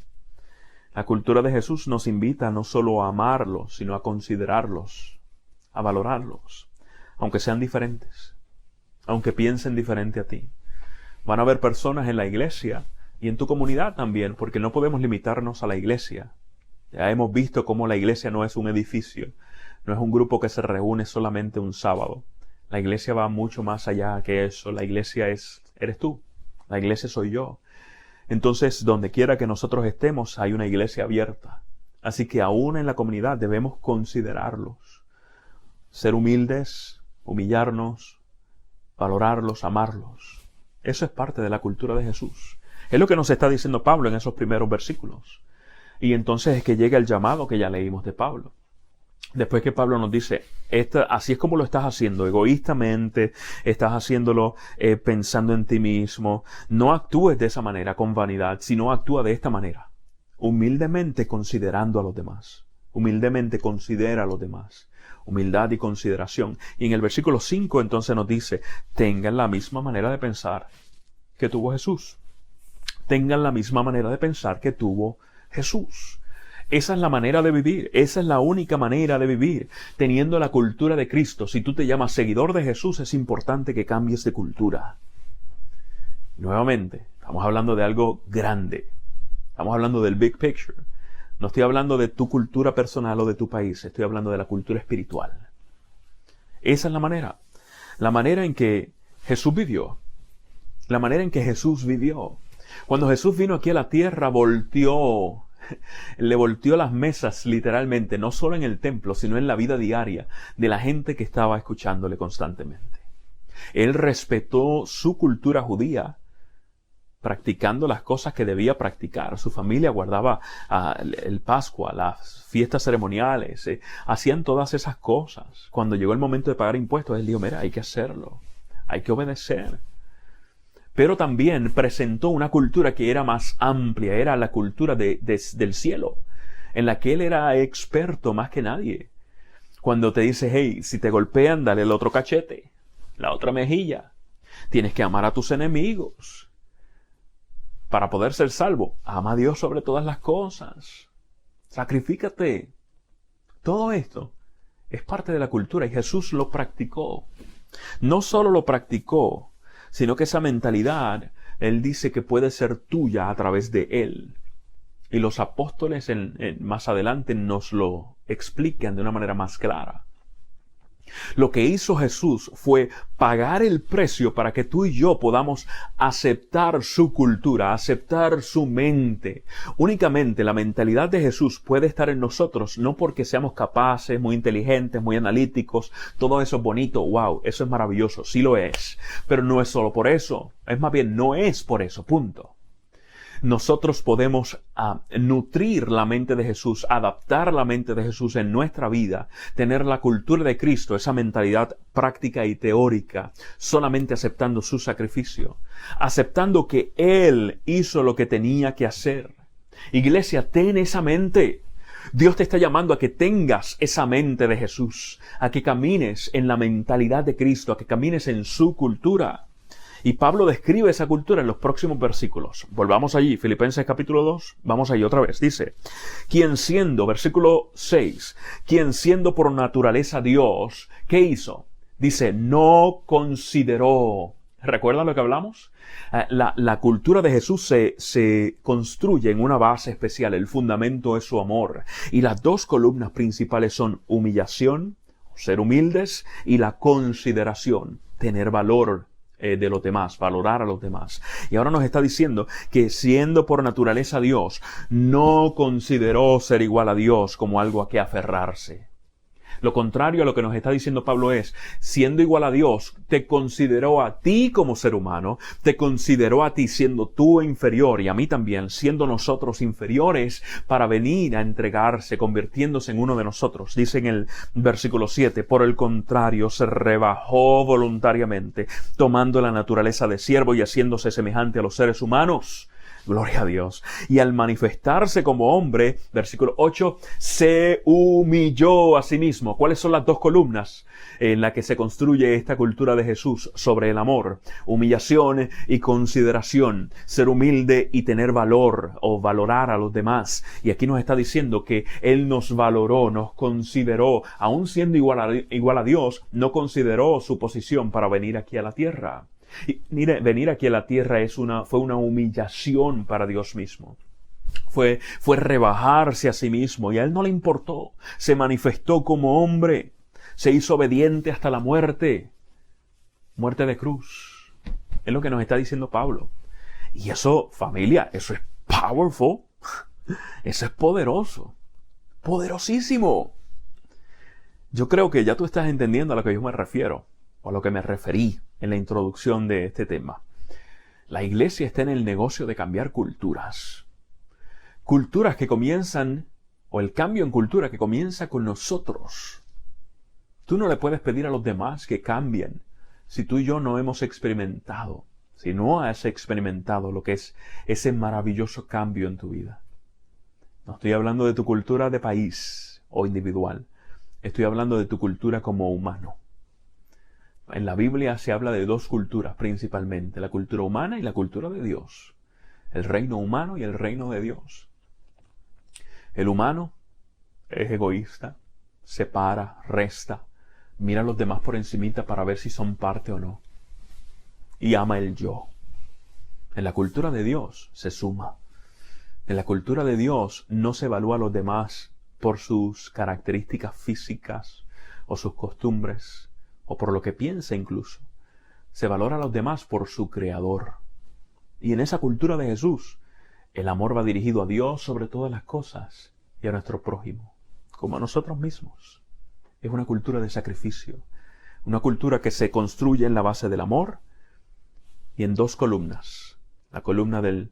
La cultura de Jesús nos invita no solo a amarlos, sino a considerarlos, a valorarlos, aunque sean diferentes, aunque piensen diferente a ti. Van a haber personas en la iglesia y en tu comunidad también, porque no podemos limitarnos a la iglesia. Ya hemos visto cómo la iglesia no es un edificio, no es un grupo que se reúne solamente un sábado. La iglesia va mucho más allá que eso. La iglesia eres tú, la iglesia soy yo. Entonces, donde quiera que nosotros estemos, hay una iglesia abierta. Así que aún en la comunidad debemos considerarlos, ser humildes, humillarnos, valorarlos, amarlos. Eso es parte de la cultura de Jesús. Es lo que nos está diciendo Pablo en esos primeros versículos. Y entonces es que llega el llamado que ya leímos de Pablo. Después que Pablo nos dice, así es como lo estás haciendo, egoístamente, estás haciéndolo pensando en ti mismo. No actúes de esa manera con vanidad, sino actúa de esta manera, humildemente considerando a los demás. Humildemente considera a los demás. Humildad y consideración. Y en el versículo 5 entonces nos dice, tengan la misma manera de pensar que tuvo Jesús. Tengan la misma manera de pensar que tuvo Jesús. Esa es la manera de vivir, esa es la única manera de vivir, teniendo la cultura de Cristo. Si tú te llamas seguidor de Jesús, es importante que cambies de cultura. Nuevamente, estamos hablando de algo grande. Estamos hablando del big picture. No estoy hablando de tu cultura personal o de tu país, estoy hablando de la cultura espiritual. Esa es la manera en que Jesús vivió. La manera en que Jesús vivió. Cuando Jesús vino aquí a la tierra, le volteó las mesas literalmente, no solo en el templo, sino en la vida diaria de la gente que estaba escuchándole constantemente. Él respetó su cultura judía, practicando las cosas que debía practicar. Su familia guardaba el Pascua, las fiestas ceremoniales, hacían todas esas cosas. Cuando llegó el momento de pagar impuestos, él dijo, mira, hay que hacerlo, hay que obedecer. Pero también presentó una cultura que era más amplia, era la cultura del cielo, en la que él era experto más que nadie. Cuando te dice, hey, si te golpean, dale el otro cachete, la otra mejilla. Tienes que amar a tus enemigos. Para poder ser salvo, ama a Dios sobre todas las cosas. Sacrifícate. Todo esto es parte de la cultura y Jesús lo practicó. No solo lo practicó, sino que esa mentalidad, Él dice que puede ser tuya a través de Él. Y los apóstoles más adelante nos lo explican de una manera más clara. Lo que hizo Jesús fue pagar el precio para que tú y yo podamos aceptar su cultura, aceptar su mente. Únicamente la mentalidad de Jesús puede estar en nosotros, no porque seamos capaces, muy inteligentes, muy analíticos, todo eso es bonito, wow, eso es maravilloso, sí lo es. Pero no es solo por eso, es más bien no es por eso, punto. Nosotros podemos nutrir la mente de Jesús, adaptar la mente de Jesús en nuestra vida, tener la cultura de Cristo, esa mentalidad práctica y teórica, solamente aceptando su sacrificio, aceptando que Él hizo lo que tenía que hacer. Iglesia, ten esa mente. Dios te está llamando a que tengas esa mente de Jesús, a que camines en la mentalidad de Cristo, a que camines en su cultura. Y Pablo describe esa cultura en los próximos versículos. Volvamos allí, Filipenses capítulo 2, vamos allí otra vez. Dice, quien siendo, versículo 6, quien siendo por naturaleza Dios, ¿qué hizo? Dice, no consideró. ¿Recuerdan lo que hablamos? La cultura de Jesús se construye en una base especial. El fundamento es su amor. Y las dos columnas principales son humillación, ser humildes, y la consideración, tener valor de los demás, valorar a los demás. Y ahora nos está diciendo que siendo por naturaleza Dios, no consideró ser igual a Dios como algo a que aferrarse. Lo contrario a lo que nos está diciendo Pablo es, siendo igual a Dios, te consideró a ti como ser humano, te consideró a ti siendo tú inferior y a mí también, siendo nosotros inferiores, para venir a entregarse, convirtiéndose en uno de nosotros. Dice en el versículo 7, por el contrario, se rebajó voluntariamente, tomando la naturaleza de siervo y haciéndose semejante a los seres humanos. Gloria a Dios. Y al manifestarse como hombre, versículo 8, se humilló a sí mismo. ¿Cuáles son las dos columnas en las que se construye esta cultura de Jesús sobre el amor? Humillación y consideración. Ser humilde y tener valor o valorar a los demás. Y aquí nos está diciendo que Él nos valoró, nos consideró, aun siendo igual a Dios, no consideró su posición para venir aquí a la tierra. Y mire, venir aquí a la tierra fue una humillación para Dios mismo. Fue rebajarse a sí mismo y a Él no le importó. Se manifestó como hombre. Se hizo obediente hasta la muerte. Muerte de cruz. Es lo que nos está diciendo Pablo. Y eso, familia, eso es powerful. Eso es poderoso. Poderosísimo. Yo creo que ya tú estás entendiendo a lo que yo me refiero. O a lo que me referí en la introducción de este tema. La iglesia está en el negocio de cambiar culturas. Culturas que comienzan, o el cambio en cultura que comienza con nosotros. Tú no le puedes pedir a los demás que cambien si tú y yo no hemos experimentado, si no has experimentado lo que es ese maravilloso cambio en tu vida. No estoy hablando de tu cultura de país o individual. Estoy hablando de tu cultura como humano. En la Biblia se habla de dos culturas principalmente, la cultura humana y la cultura de Dios. El reino humano y el reino de Dios. El humano es egoísta, separa, resta, mira a los demás por encimita para ver si son parte o no. Y ama el yo. En la cultura de Dios se suma. En la cultura de Dios no se evalúa a los demás por sus características físicas o sus costumbres, o por lo que piensa incluso. Se valora a los demás por su creador. Y en esa cultura de Jesús, el amor va dirigido a Dios sobre todas las cosas y a nuestro prójimo, como a nosotros mismos. Es una cultura de sacrificio, una cultura que se construye en la base del amor y en dos columnas. La columna de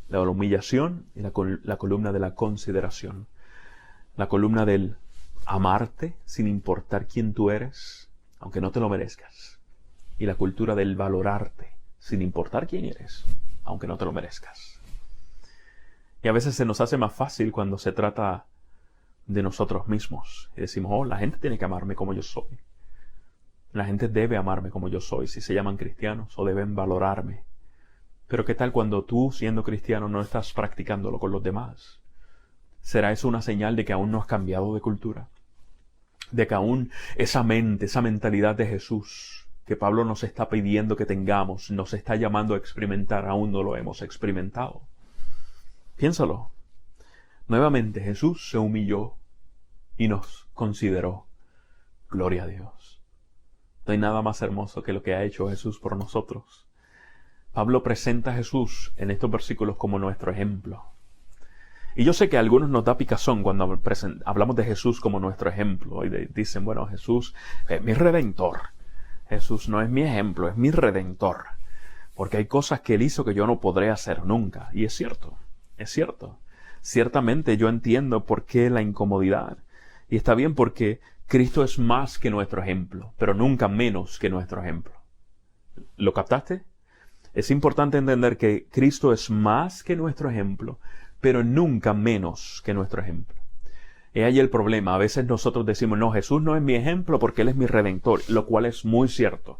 la humillación y la columna de la consideración. La columna del amarte sin importar quién tú eres, aunque no te lo merezcas. Y la cultura del valorarte, sin importar quién eres, aunque no te lo merezcas. Y a veces se nos hace más fácil cuando se trata de nosotros mismos. Y decimos, oh, la gente tiene que amarme como yo soy. La gente debe amarme como yo soy, si se llaman cristianos, o deben valorarme. Pero ¿qué tal cuando tú, siendo cristiano, no estás practicándolo con los demás? ¿Será eso una señal de que aún no has cambiado de cultura? De que aún esa mente, esa mentalidad de Jesús que Pablo nos está pidiendo que tengamos, nos está llamando a experimentar, aún no lo hemos experimentado. Piénsalo. Nuevamente Jesús se humilló y nos consideró. Gloria a Dios. No hay nada más hermoso que lo que ha hecho Jesús por nosotros. Pablo presenta a Jesús en estos versículos como nuestro ejemplo. Y yo sé que a algunos nos da picazón cuando hablamos de Jesús como nuestro ejemplo. Y dicen, bueno, Jesús es mi redentor. Jesús no es mi ejemplo, es mi redentor. Porque hay cosas que Él hizo que yo no podré hacer nunca. Y es cierto, es cierto. Ciertamente yo entiendo por qué la incomodidad. Y está bien porque Cristo es más que nuestro ejemplo, pero nunca menos que nuestro ejemplo. ¿Lo captaste? Es importante entender que Cristo es más que nuestro ejemplo, pero nunca menos que nuestro ejemplo. Es ahí el problema. A veces nosotros decimos, no, Jesús no es mi ejemplo porque Él es mi redentor, lo cual es muy cierto.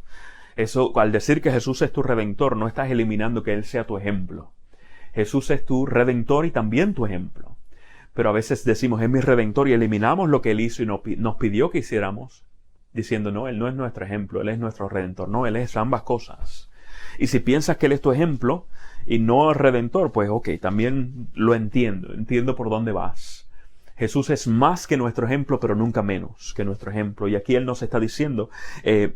Eso, al decir que Jesús es tu redentor, no estás eliminando que Él sea tu ejemplo. Jesús es tu redentor y también tu ejemplo. Pero a veces decimos, es mi redentor y eliminamos lo que Él hizo y nos pidió que hiciéramos, diciendo, no, Él no es nuestro ejemplo, Él es nuestro redentor. No, Él es ambas cosas. Y si piensas que Él es tu ejemplo y no el redentor, pues ok, también lo entiendo por dónde vas. Jesús es más que nuestro ejemplo, pero nunca menos que nuestro ejemplo. Y aquí Él nos está diciendo,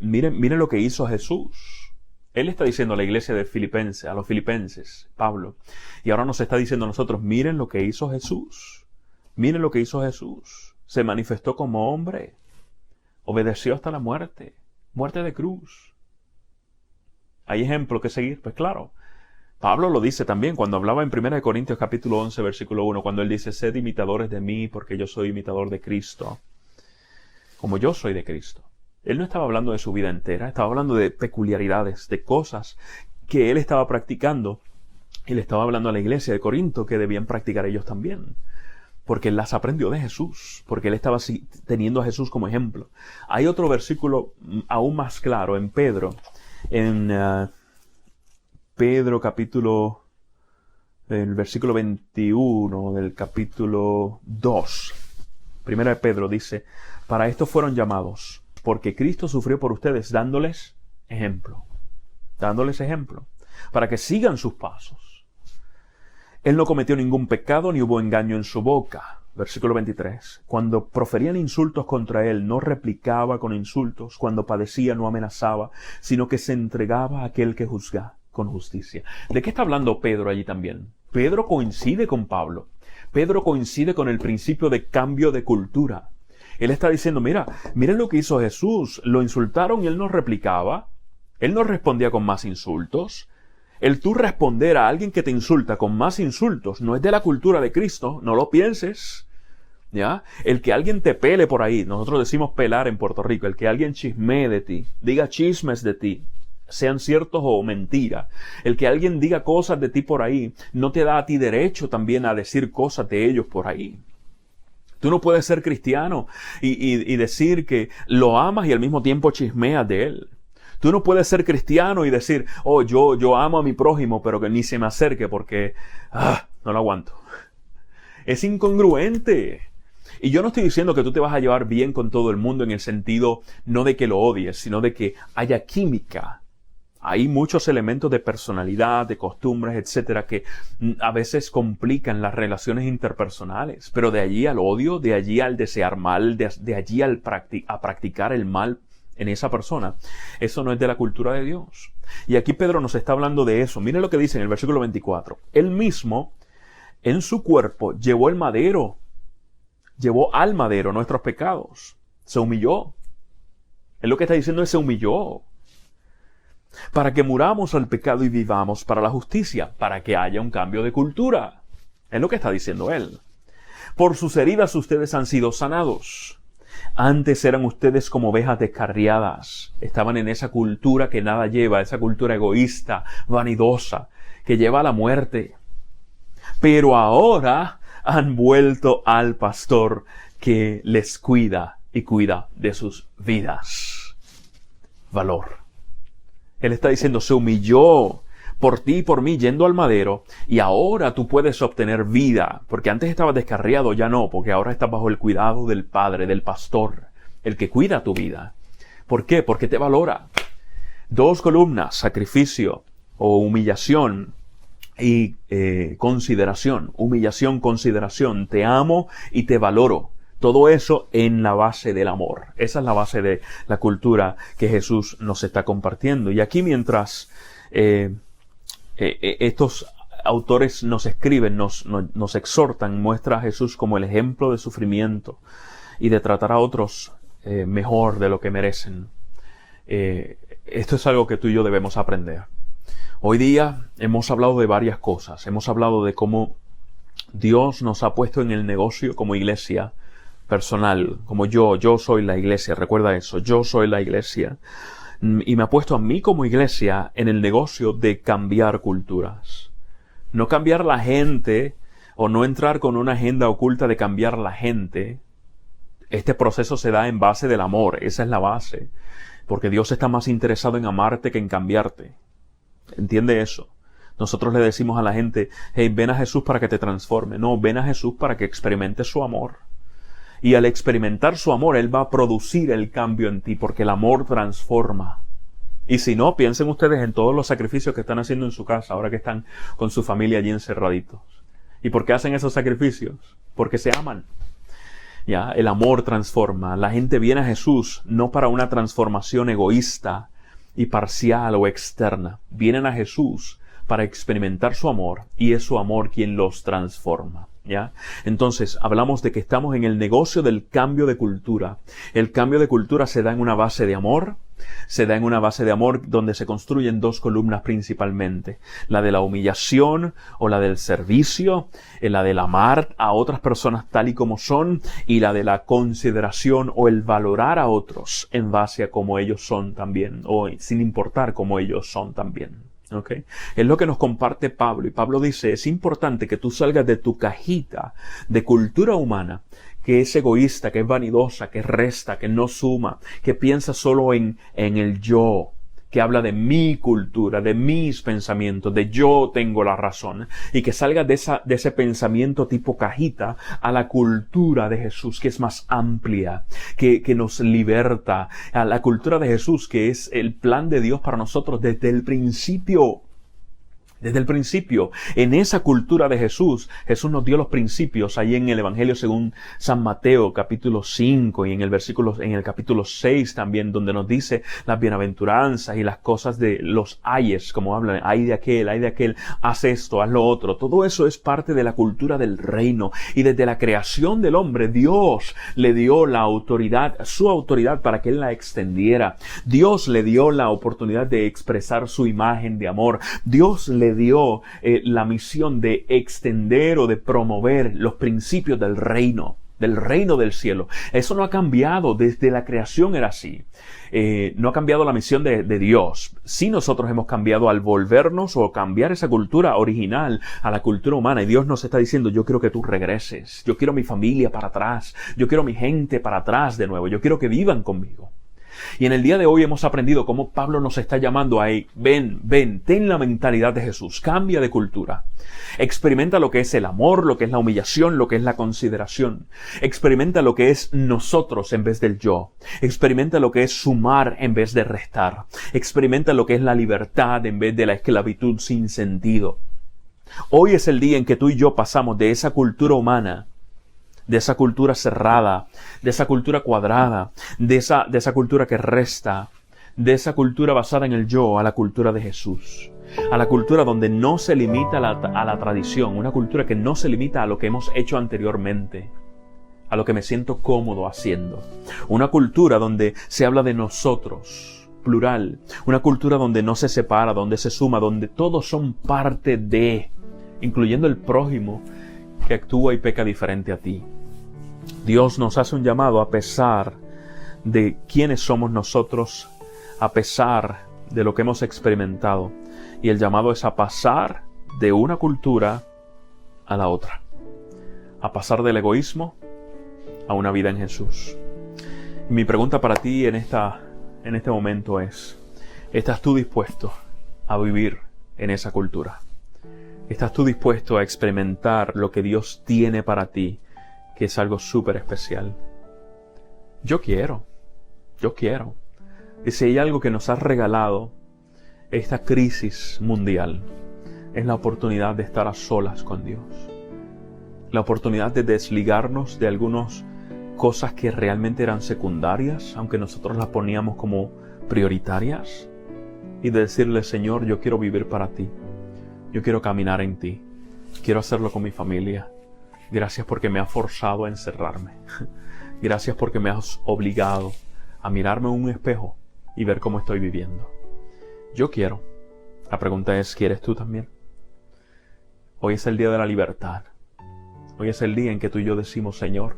miren lo que hizo Jesús. Él está diciendo a la iglesia de Filipenses, a los filipenses, Pablo. Y ahora nos está diciendo a nosotros, miren lo que hizo Jesús. Miren lo que hizo Jesús. Se manifestó como hombre. Obedeció hasta la muerte. Muerte de cruz. ¿Hay ejemplo que seguir? Pues claro. Pablo lo dice también cuando hablaba en 1 Corintios capítulo 11, versículo 1, cuando él dice, sed imitadores de mí porque yo soy imitador de Cristo, como yo soy de Cristo. Él no estaba hablando de su vida entera, estaba hablando de peculiaridades, de cosas que él estaba practicando. Y le estaba hablando a la iglesia de Corinto que debían practicar ellos también. Porque él las aprendió de Jesús, porque él estaba teniendo a Jesús como ejemplo. Hay otro versículo aún más claro en Pedro, Pedro capítulo, el versículo 21 del capítulo 2. Primera de Pedro dice, para esto fueron llamados, porque Cristo sufrió por ustedes dándoles ejemplo. Dándoles ejemplo, para que sigan sus pasos. Él no cometió ningún pecado ni hubo engaño en su boca. Versículo 23. Cuando proferían insultos contra él, no replicaba con insultos. Cuando padecía, no amenazaba, sino que se entregaba a aquel que juzga con justicia. ¿De qué está hablando Pedro allí también? Pedro coincide con Pablo. Pedro coincide con el principio de cambio de cultura. Él está diciendo, miren lo que hizo Jesús. Lo insultaron y él no replicaba. Él no respondía con más insultos. El tú responder a alguien que te insulta con más insultos no es de la cultura de Cristo, no lo pienses. ¿Ya? El que alguien te pele por ahí, nosotros decimos pelar en Puerto Rico, el que alguien chismee de ti, diga chismes de ti, sean ciertos o mentira. El que alguien diga cosas de ti por ahí, no te da a ti derecho también a decir cosas de ellos por ahí. Tú no puedes ser cristiano y decir que lo amas y al mismo tiempo chismeas de él. Tú no puedes ser cristiano y decir, oh, yo amo a mi prójimo, pero que ni se me acerque porque no lo aguanto. Es incongruente. Y yo no estoy diciendo que tú te vas a llevar bien con todo el mundo en el sentido no de que lo odies, sino de que haya química. Hay muchos elementos de personalidad, de costumbres, etcétera, que a veces complican las relaciones interpersonales. Pero de allí al odio, de allí al desear mal, de allí a practicar el mal en esa persona, eso no es de la cultura de Dios. Y aquí Pedro nos está hablando de eso. Miren lo que dice en el versículo 24. Él mismo, en su cuerpo, llevó al madero nuestros pecados. Se humilló. Él lo que está diciendo es se humilló. Para que muramos al pecado y vivamos para la justicia, para que haya un cambio de cultura. Es lo que está diciendo él. Por sus heridas ustedes han sido sanados. Antes eran ustedes como ovejas descarriadas. Estaban en esa cultura que nada lleva, esa cultura egoísta, vanidosa, que lleva a la muerte. Pero ahora han vuelto al pastor que les cuida y cuida de sus vidas. Valor. Él está diciendo, se humilló por ti y por mí yendo al madero y ahora tú puedes obtener vida, porque antes estabas descarriado, ya no, porque ahora estás bajo el cuidado del Padre, del pastor, el que cuida tu vida. ¿Por qué? Porque te valora. 2 columnas, sacrificio o humillación y consideración. Humillación, consideración, te amo y te valoro. Todo eso en la base del amor. Esa es la base de la cultura que Jesús nos está compartiendo. Y aquí mientras estos autores nos escriben, nos exhortan, muestra a Jesús como el ejemplo de sufrimiento y de tratar a otros mejor de lo que merecen. Esto es algo que tú y yo debemos aprender. Hoy día hemos hablado de varias cosas. Hemos hablado de cómo Dios nos ha puesto en el negocio como iglesia personal, como yo soy la iglesia, recuerda eso, yo soy la iglesia, y me ha puesto a mí como iglesia en el negocio de cambiar culturas, no cambiar la gente, o no entrar con una agenda oculta de cambiar la gente. Este proceso se da en base del amor, esa es la base, porque Dios está más interesado en amarte que en cambiarte, ¿entiende eso? Nosotros le decimos a la gente, hey, ven a Jesús para que te transforme, no, ven a Jesús para que experimentes su amor. Y al experimentar su amor, Él va a producir el cambio en ti, porque el amor transforma. Y si no, piensen ustedes en todos los sacrificios que están haciendo en su casa, ahora que están con su familia allí encerraditos. ¿Y por qué hacen esos sacrificios? Porque se aman. Ya, el amor transforma. La gente viene a Jesús no para una transformación egoísta y parcial o externa. Vienen a Jesús para experimentar su amor, y es su amor quien los transforma. ¿Ya? Entonces, hablamos de que estamos en el negocio del cambio de cultura. El cambio de cultura se da en una base de amor. Se da en una base de amor donde se construyen dos columnas principalmente. La de la humillación o la del servicio, la del amar a otras personas tal y como son, y la de la consideración o el valorar a otros en base a cómo ellos son también, o sin importar cómo ellos son también. ¿Okay? Es lo que nos comparte Pablo, y Pablo dice, es importante que tú salgas de tu cajita de cultura humana, que es egoísta, que es vanidosa, que resta, que no suma, que piensa solo en el yo, que habla de mi cultura, de mis pensamientos, de yo tengo la razón, y que salgas de ese pensamiento tipo cajita a la cultura de Jesús, que es más amplia, que nos liberta, a la cultura de Jesús, que es el plan de Dios para nosotros desde el principio. Desde el principio, en esa cultura de Jesús, Jesús nos dio los principios ahí en el Evangelio según San Mateo, capítulo 5, y en el capítulo 6 también, donde nos dice las bienaventuranzas y las cosas de los ayes, como hablan, ay de aquel, haz esto, haz lo otro. Todo eso es parte de la cultura del reino. Y desde la creación del hombre, Dios le dio la autoridad, su autoridad, para que él la extendiera. Dios le dio la oportunidad de expresar su imagen de amor. Dios le dio la misión de extender o de promover los principios del reino del cielo. Eso no ha cambiado, desde la creación era así. No ha cambiado la misión de Dios. Sí, nosotros hemos cambiado al volvernos o cambiar esa cultura original a la cultura humana, y Dios nos está diciendo, yo quiero que tú regreses, yo quiero mi familia para atrás, yo quiero mi gente para atrás de nuevo, yo quiero que vivan conmigo. Y en el día de hoy hemos aprendido cómo Pablo nos está llamando a ven, ten la mentalidad de Jesús, cambia de cultura. Experimenta lo que es el amor, lo que es la humillación, lo que es la consideración. Experimenta lo que es nosotros en vez del yo. Experimenta lo que es sumar en vez de restar. Experimenta lo que es la libertad en vez de la esclavitud sin sentido. Hoy es el día en que tú y yo pasamos de esa cultura humana, de esa cultura cerrada, de esa cultura cuadrada, de esa cultura que resta, de esa cultura basada en el yo, a la cultura de Jesús. A la cultura donde no se limita a la tradición, una cultura que no se limita a lo que hemos hecho anteriormente, a lo que me siento cómodo haciendo. Una cultura donde se habla de nosotros, plural. Una cultura donde no se separa, donde se suma, donde todos son parte de, incluyendo el prójimo que actúa y peca diferente a ti. Dios nos hace un llamado a pesar de quiénes somos nosotros, a pesar de lo que hemos experimentado. Y el llamado es a pasar de una cultura a la otra. A pasar del egoísmo a una vida en Jesús. Y mi pregunta para ti en este momento es, ¿estás tú dispuesto a vivir en esa cultura? ¿Estás tú dispuesto a experimentar lo que Dios tiene para ti, que es algo súper especial? Yo quiero. Y si hay algo que nos ha regalado esta crisis mundial, es la oportunidad de estar a solas con Dios. La oportunidad de desligarnos de algunas cosas que realmente eran secundarias, aunque nosotros las poníamos como prioritarias, y de decirle, Señor, yo quiero vivir para ti. Yo quiero caminar en ti. Quiero hacerlo con mi familia. Gracias porque me has forzado a encerrarme. Gracias porque me has obligado a mirarme en un espejo y ver cómo estoy viviendo. Yo quiero. La pregunta es, ¿quieres tú también? Hoy es el día de la libertad. Hoy es el día en que tú y yo decimos, Señor,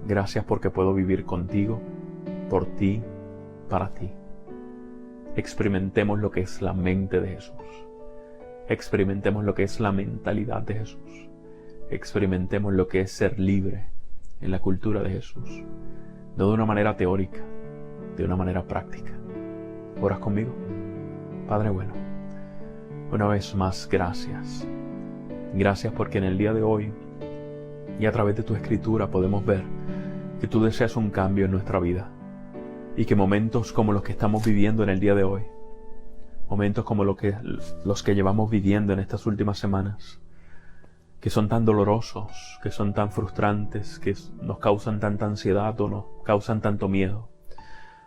gracias porque puedo vivir contigo, por ti, para ti. Experimentemos lo que es la mente de Jesús. Experimentemos lo que es la mentalidad de Jesús. Experimentemos lo que es ser libre en la cultura de Jesús. No de una manera teórica, de una manera práctica. ¿Oras conmigo? Padre bueno, una vez más, gracias. Gracias porque en el día de hoy y a través de tu escritura podemos ver que tú deseas un cambio en nuestra vida. Y que momentos como los que estamos viviendo en el día de hoy, momentos como los que llevamos viviendo en estas últimas semanas, que son tan dolorosos, que son tan frustrantes, que nos causan tanta ansiedad o nos causan tanto miedo,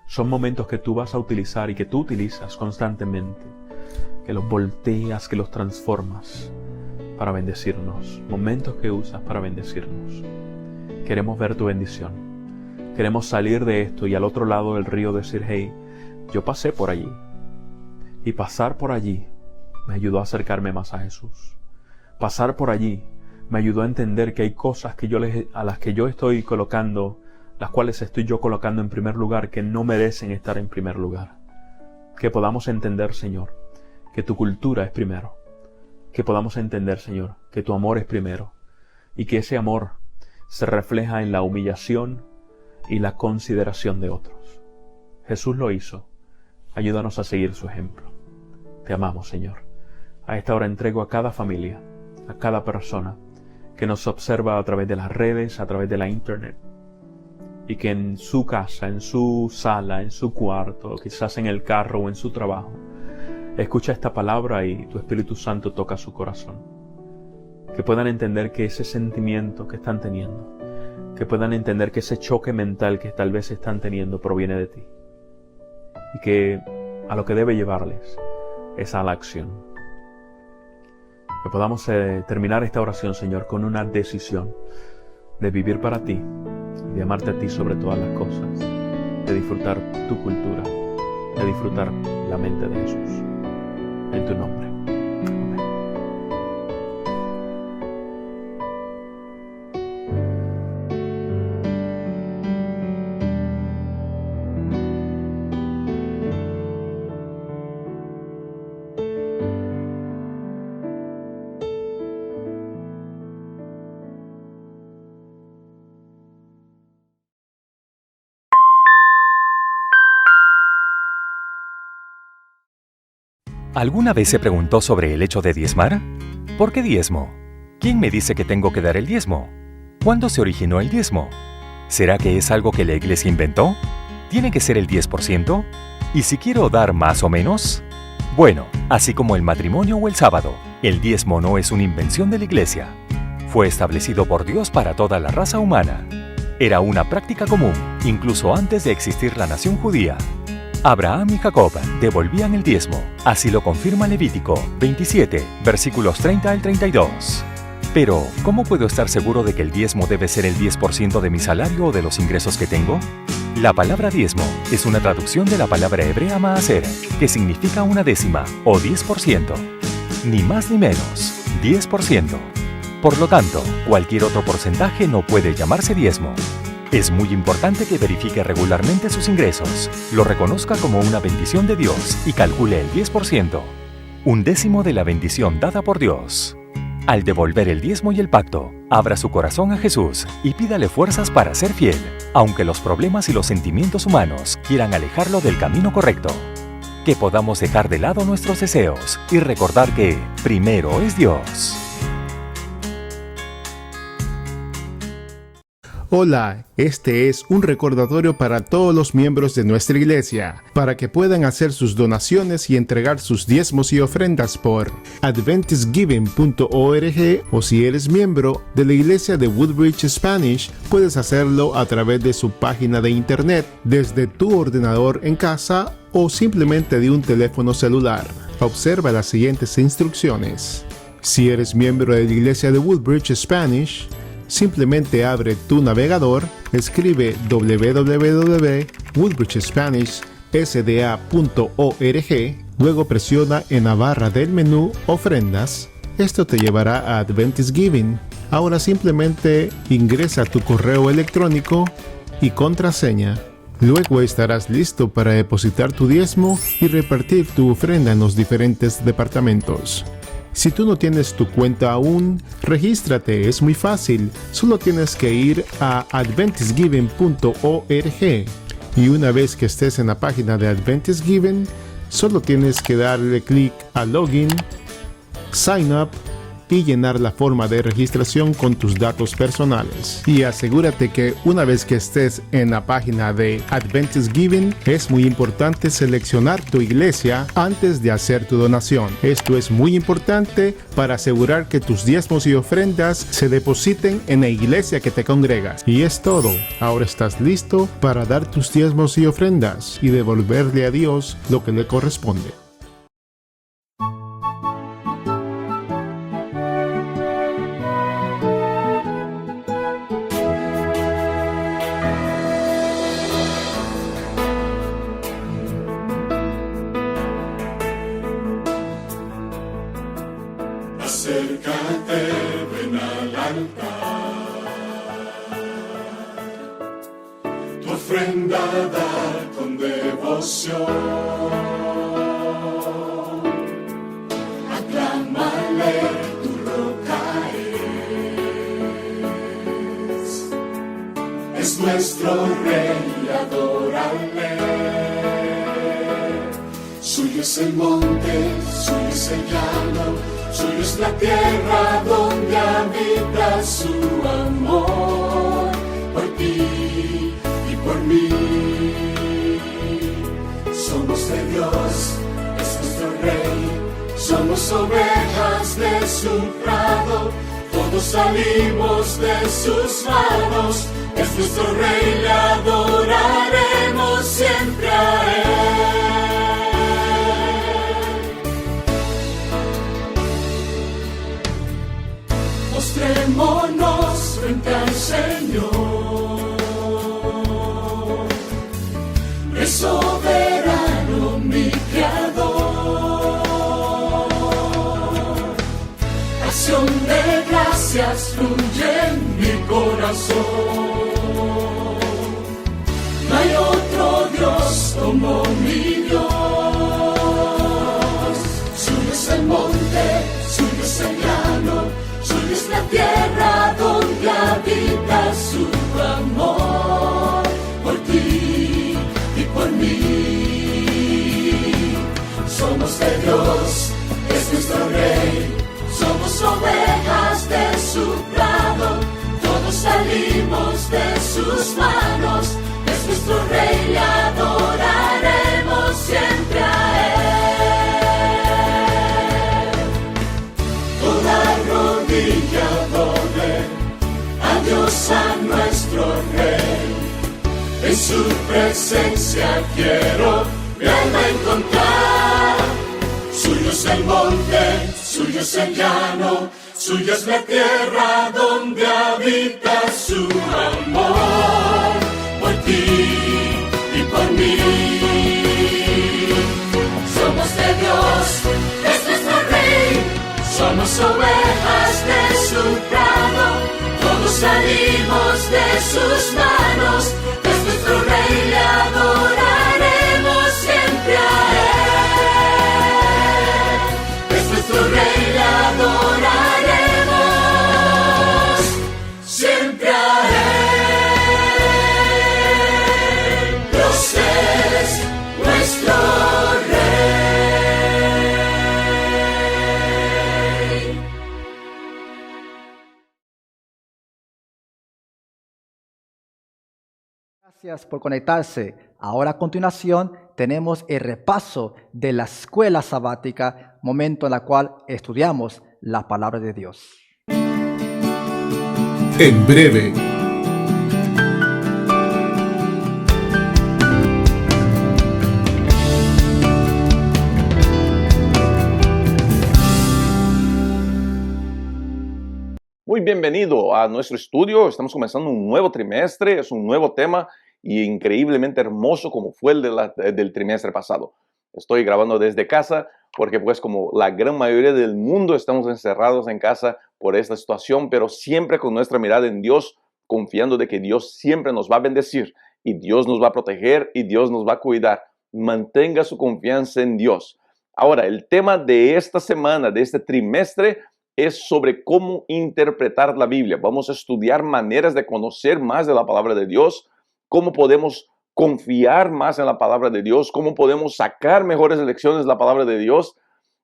son momentos que tú vas a utilizar y que tú utilizas constantemente, que los volteas, que los transformas, para bendecirnos, momentos que usas para bendecirnos. Queremos ver tu bendición. Queremos salir de esto y al otro lado del río decir, hey, yo pasé por allí. Y pasar por allí me ayudó a acercarme más a Jesús. Pasar por allí me ayudó a entender que hay cosas a las que yo estoy colocando, las cuales estoy yo colocando en primer lugar, que no merecen estar en primer lugar. Que podamos entender, Señor, que tu cultura es primero. Que podamos entender, Señor, que tu amor es primero. Y que ese amor se refleja en la humillación y la consideración de otros. Jesús lo hizo. Ayúdanos a seguir su ejemplo. Te amamos, Señor. A esta hora entrego a cada familia, a cada persona que nos observa a través de las redes, a través de la internet, y que en su casa, en su sala, en su cuarto, quizás en el carro o en su trabajo, escucha esta palabra y tu Espíritu Santo toca su corazón. Que puedan entender que ese sentimiento que están teniendo, que puedan entender que ese choque mental que tal vez están teniendo proviene de ti. Y que a lo que debe llevarles es a la acción. Que podamos terminar esta oración, Señor, con una decisión de vivir para ti y de amarte a ti sobre todas las cosas, de disfrutar tu cultura, de disfrutar la mente de Jesús. En tu nombre. Amén. ¿Alguna vez se preguntó sobre el hecho de diezmar? ¿Por qué diezmo? ¿Quién me dice que tengo que dar el diezmo? ¿Cuándo se originó el diezmo? ¿Será que es algo que la iglesia inventó? ¿Tiene que ser el 10%? ¿Y si quiero dar más o menos? Bueno, así como el matrimonio o el sábado, el diezmo no es una invención de la iglesia. Fue establecido por Dios para toda la raza humana. Era una práctica común, incluso antes de existir la nación judía. Abraham y Jacob devolvían el diezmo, así lo confirma Levítico 27, versículos 30 al 32. Pero, ¿cómo puedo estar seguro de que el diezmo debe ser el 10% de mi salario o de los ingresos que tengo? La palabra diezmo es una traducción de la palabra hebrea maaser, que significa una décima o 10%. Ni más ni menos, 10%. Por lo tanto, cualquier otro porcentaje no puede llamarse diezmo. Es muy importante que verifique regularmente sus ingresos, lo reconozca como una bendición de Dios y calcule el 10%, un décimo de la bendición dada por Dios. Al devolver el diezmo y el pacto, abra su corazón a Jesús y pídale fuerzas para ser fiel, aunque los problemas y los sentimientos humanos quieran alejarlo del camino correcto. Que podamos dejar de lado nuestros deseos y recordar que primero es Dios. Hola, este es un recordatorio para todos los miembros de nuestra iglesia, para que puedan hacer sus donaciones y entregar sus diezmos y ofrendas por adventistgiving.org, o si eres miembro de la iglesia de Woodbridge Spanish, puedes hacerlo a través de su página de internet, desde tu ordenador en casa o simplemente de un teléfono celular. Observa las siguientes instrucciones. Si eres miembro de la iglesia de Woodbridge Spanish, simplemente abre tu navegador, escribe www.woodbridgespanishsda.org, luego presiona en la barra del menú Ofrendas. Esto te llevará a Adventist Giving. Ahora simplemente ingresa tu correo electrónico y contraseña. Luego estarás listo para depositar tu diezmo y repartir tu ofrenda en los diferentes departamentos. Si tú no tienes tu cuenta aún, regístrate, es muy fácil. Solo tienes que ir a adventistgiving.org y una vez que estés en la página de Adventist Giving, solo tienes que darle clic a Login, Sign Up y llenar la forma de registración con tus datos personales. Y asegúrate que una vez que estés en la página de Adventist Giving, es muy importante seleccionar tu iglesia antes de hacer tu donación. Esto es muy importante para asegurar que tus diezmos y ofrendas se depositen en la iglesia que te congregas. Y es todo. Ahora estás listo para dar tus diezmos y ofrendas y devolverle a Dios lo que le corresponde. ven al altar. Tu ofrenda dar con devoción. Aclámale, tu roca es nuestro Rey, adórale. Suyo es el monte, suyo es el llano, suyo es la tierra donde habita su amor. Por ti y por mí somos de Dios, es nuestro Rey. Somos ovejas de su prado, todos salimos de sus manos. Es nuestro Rey, le adoraremos siempre a Él. Mostrémonos frente al Señor, es soberano mi Creador. Acción de gracias fluye en mi corazón. No hay otro Dios como mi Dios. Suyo es el monte, suyo es el llano, suyo es la tierra donde habita su amor. Por ti y por mí somos de Dios, es nuestro Rey. Somos ovejas de su prado, todos salimos de sus manos. Es nuestro Rey, le adoraremos siempre a Él. Toda rodilla doble a Dios, a nuestro Rey. En su presencia quiero mi alma encontrar. Suyo es el monte, suyo es el llano, suya es la tierra donde habita su amor. Por ti y por mí somos de Dios, es nuestro Rey. Somos ovejas de su prado, todos salimos de sus manos. Es nuestro Rey, le adoraremos siempre a Él. Es nuestro Rey, le adoraremos siempre a Él. Dios es nuestro Rey. Gracias por conectarse. Ahora a continuación tenemos el repaso de la escuela sabática, momento en el cual estudiamos la palabra de Dios. En breve. Muy bienvenido a nuestro estudio. Estamos comenzando un nuevo trimestre, es un nuevo tema y increíblemente hermoso como fue el del trimestre pasado. Estoy grabando desde casa porque pues como la gran mayoría del mundo estamos encerrados en casa por esta situación, pero siempre con nuestra mirada en Dios, confiando de que Dios siempre nos va a bendecir y Dios nos va a proteger y Dios nos va a cuidar. Mantenga su confianza en Dios. Ahora, el tema de esta semana, de este trimestre, es sobre cómo interpretar la Biblia. Vamos a estudiar maneras de conocer más de la palabra de Dios, cómo podemos confiar más en la palabra de Dios, cómo podemos sacar mejores lecciones de la palabra de Dios.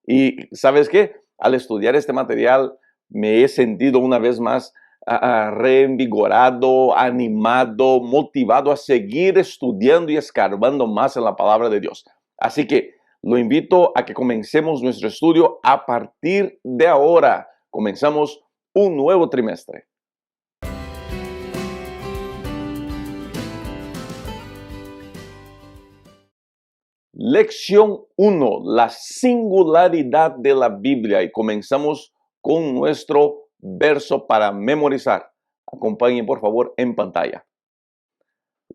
Y ¿sabes qué? Al estudiar este material me he sentido una vez más reinvigorado, animado, motivado a seguir estudiando y escarbando más en la palabra de Dios. Así que lo invito a que comencemos nuestro estudio a partir de ahora. Comenzamos un nuevo trimestre. Lección 1, la singularidad de la Biblia. Y comenzamos con nuestro verso para memorizar. Acompáñenme por favor en pantalla.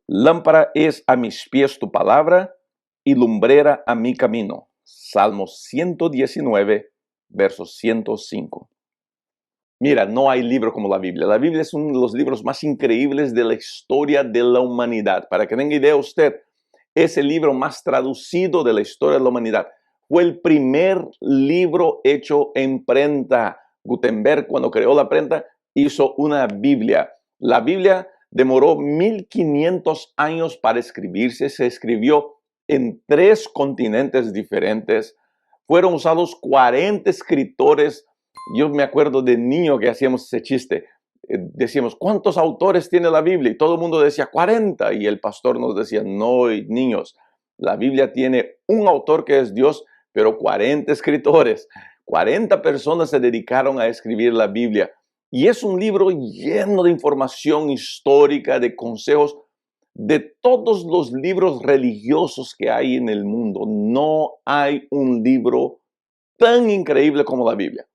Lámpara es a mis pies tu palabra y lumbrera a mi camino. Salmo 119, verso 105. Mira, no hay libro como la Biblia. La Biblia es uno de los libros más increíbles de la historia de la humanidad. Para que tenga idea usted, es el libro más traducido de la historia de la humanidad. Fue el primer libro hecho en prenta. Gutenberg, cuando creó la prenta, hizo una Biblia. La Biblia demoró 1500 años para escribirse. Se escribió en 3 continentes diferentes. Fueron usados 40 escritores. Yo me acuerdo de niño que hacíamos ese chiste. Decíamos, ¿cuántos autores tiene la Biblia? Y todo el mundo decía 40. Y el pastor nos decía, no, niños, la Biblia tiene un autor que es Dios, pero 40 escritores. 40 personas se dedicaron a escribir la Biblia. Y es un libro lleno de información histórica, de consejos, de todos los libros religiosos que hay en el mundo. No hay un libro tan increíble como la Biblia.